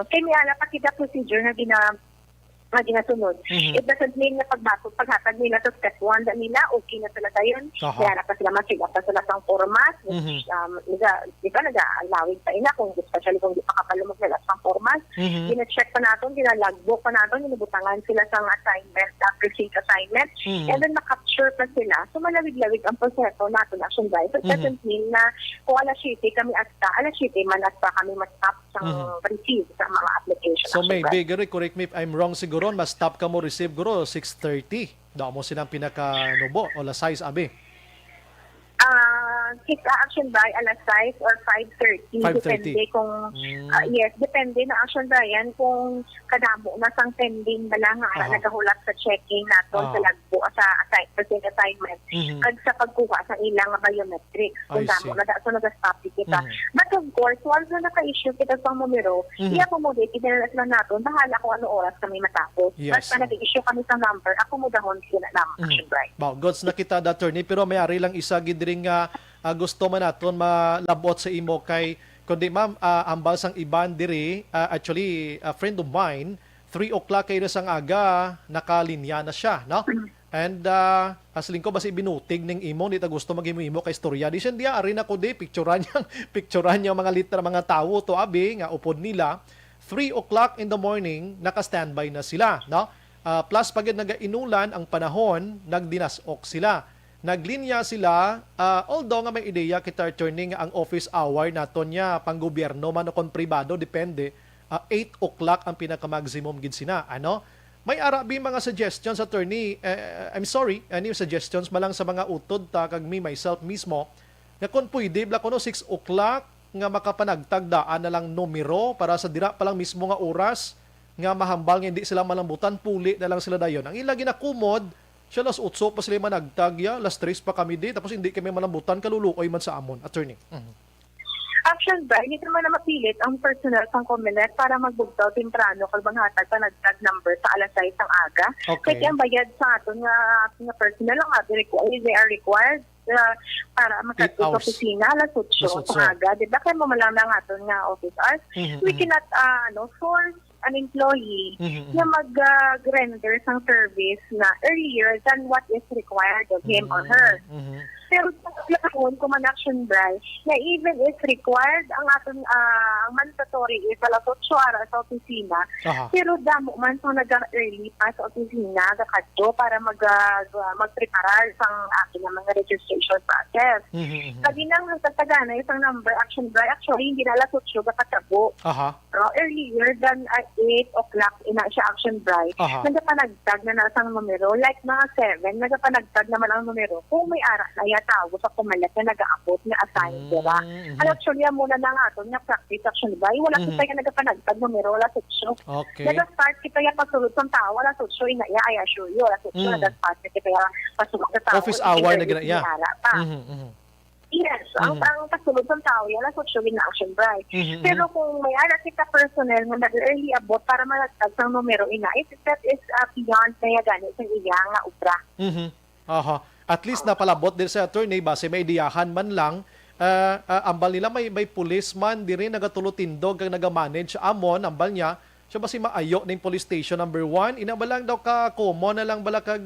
Kaya may ala pa kita procedure na ginasunod. It doesn't mean na paghatag nila sa step 1 nila, okay na sila tayon. Kaya na pa sila masiga pa sila pang format. Di ba nag-allowing pa ina, especially kung di pa kapalumag nila pang format. Gina-check pa natin, gina-logbook pa natin, ginabutangan sila sa assignment, precinct assignment. And then na-capture pa sila. So malawig-lawig ang proseso natin, Aksyon Bray. So it doesn't mean na kung alas 7 kami alas 7 man kami mas-stop sa receive sa mga application. So maybe, correct me if I'm wrong siguro, mas stop ka mo receive guro 6:30. Daw mo silang pinaka-nubo o la size abi. Kita Aksyon Bray alas 6 or 5:30. Depende kung depende na Aksyon Bray yan kung kadamo na sang pending bala nga nagahulat sa checking naton sa lagbo sa assignment kag sa pagkuha sa ilang biometrics kung damo na so nag-stop kita. But of course once na naka-issue kita sa numero, i-accommodate kita na naton bahala kung ano oras kami matapos. Basta nag-issue kami sa number, accommodahon sila lang Aksyon Bray. Gods na kita attorney pero may-ari lang isa gidring gusto man naton malabot sa imo kay kundi ma'am ambal sang iban diri actually a friend of mine 3 o'clock kayo sang aga nakalinya na siya no and asling ko basi binutig ning imo dita gusto magimo kay istorya di siya dia ari na ko di picturean niya mga litra mga tawo to abi nga upod nila 3 o'clock in the morning naka-standby na sila no plus pagid nagainulan ang panahon nagdinasok sila. Naglinya sila, although nga may ideya kita turning ang office hour naton niya pang gobyerno man o kon pribado, depende, 8 o'clock ang pinaka-maximum gid sina. Ano? May arabi mga suggestions, attorney, I'm sorry, any suggestions malang sa mga utod ta kag me myself mismo, na kung pwede, bla ko no 6 o'clock nga makapanagtagdaan na lang numero para sa dira pa lang mismo nga oras nga mahambal nga hindi sila malambutan, puli na lang sila dayon. Ang ila ginakumod, siya las 8 pa sila managtagya, las 3 pa kami di, tapos hindi kami malambutan, kalulukoy man sa amon. Attorney. Aksyon Bray, hindi naman na mapilit ang personnel sang Comelec para magbugtaw temprano kung hatag pa nagtag number sa alas 6 ang aga. Kaya ang bayad sa aton nga personnel ang ato they are required para makatulog sa opisina alas 8 ang aga. Diba kaya mamalang na aton nga office hours? We cannot force an employee na mag-render sang service na earlier than what is required of him or her. Pero sa plakon, kung Aksyon Bray, na even if required, ang aton mandatory is alas 8 oras sa opisina, pero damo man so nag-early pa sa opisina, kakadto para mag-preparar sang aking mga registration process. Lagi nang nagtatagana isang number, Aksyon Bray, actually, hindi na alas 8 kakatabo. Earlier than 8 o'clock ina siya Aksyon Bray, nagapanagtag na nasang numero, like mga 7, nagapanagtag naman ang numero, kung may ara na tawo sa Comelec na nag-aabot na assign dira. Actually, muna na nga ito, nga practice Aksyon Bray, wala kita yung nagapanagtag numero, wala sutso. Nag-start kita yung pasulot ng tao, wala sutso, inaya, I assure you, wala sutso, nag-start kita yung pasulot ng tao. Office hour na ginaya. Yes, ang pasulot ng tao, wala sutso na Aksyon Bray. Pero kung may ara kita personnel na nag-early abot para managtag ng numero, that is beyond na ganit sa iya nga ubra. At least napalabot din sa attorney base may idiyahan man lang ambal nila may policeman diri nagatulotindog kag nagamanage amon ambal niya siya basi maayo ning police station number 1 inabalang daw ka common na lang bala kag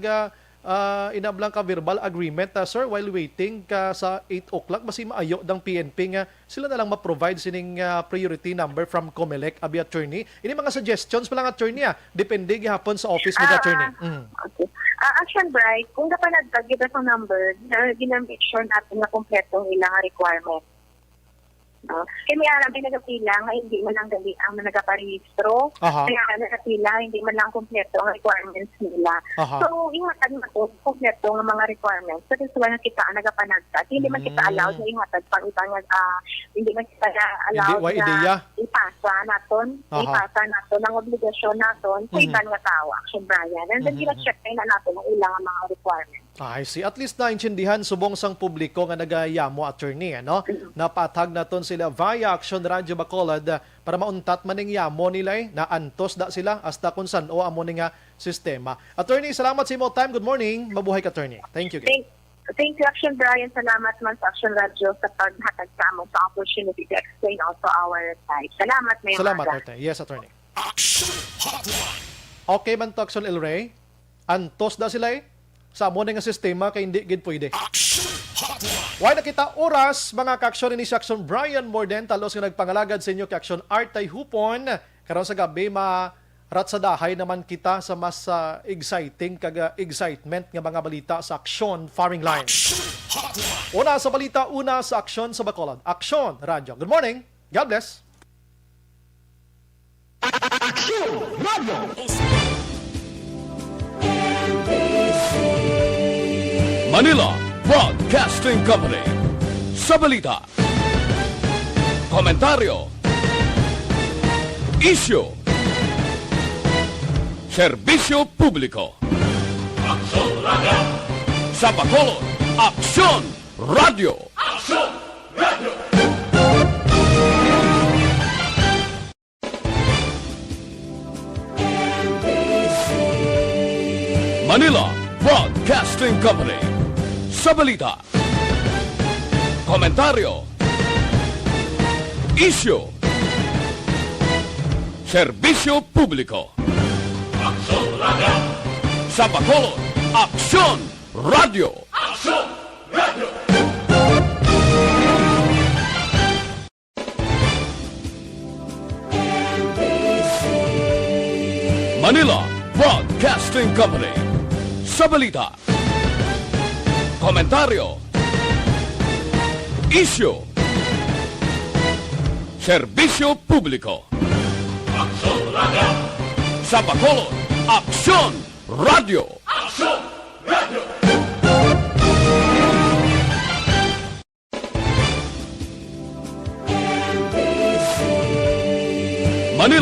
inablang ka verbal agreement sir while waiting ka sa 8 o'clock basi maayo dang PNP nga sila na lang ma-provide sining priority number from Comelec abi attorney ini mga suggestions pa lang attorney depende gihapon sa office with attorney. Action Bright, kung napanagtag kita sa number, ginamit sure natin na kompletong ilang requirement. No? Kaya may alam ay nagapila nga hindi man lang gali ang nagaparehistro. Kaya nagapila hindi man lang kompleto ang requirements nila. So, ingatan na ito, kompleto ang mga requirements. So, this one kita ang nagapanagtag. Hindi man kita allowed na ingatan pang ibang hindi man kita allowed na ipasa naton. Ipasa naton ang obligasyon naton sa ibang nga tao, Action Bryan. And then, check na natin ang ilang mga requirements. I see. At least naintindihan subong sang publiko nga nagayamo, attorney, ano? Napatag naton sila via Aksyon Radio Bacolod para mauntat maning yamo nila na antos da sila hasta kung saan o amo nga sistema. Attorney, salamat sa imo time. Good morning. Mabuhay ka, attorney. Thank you. Thank you, Action Bryan. Salamat man sa Action Radio sa paghatag sa amo sa opportunity to explain also our side. Salamat, may salamat, attorney. Yes, attorney. Okay man to, Action El Rey? Antos da sila sa amo nga sistema kay hindi gid pwede. Why nakita oras mga ka-aksyon ni si Aksyon Bryan Morden talos nga nagpangalagad sa inyo ka-aksyon Artay Hupon karon sa gabi maratsadahay naman kita sa mas exciting kag excitement nga mga balita sa Aksyon Firing Line. Una sa balita, una sa Aksyon sa Bacolod. Aksyon Radio. Good morning. God bless. Aksyon Radio. Manila Broadcasting Company. Sa balita, komentaryo, issue, serbisyo publiko. Aksyon Radio. Sa Bacolod, Aksyon Radio. Aksyon Radio. Manila Broadcasting Company. Sa balita, komentaryo, issue, serbisyo publiko. Aksyon Radio. Sa Bacolod, Aksyon Radio. Aksyon Radio. Manila Broadcasting Company. Sa balita, komentaryo, issue, serbisyo publiko. Aksyon Radio. Sa Bacolod, Aksyon Radio. Aksyon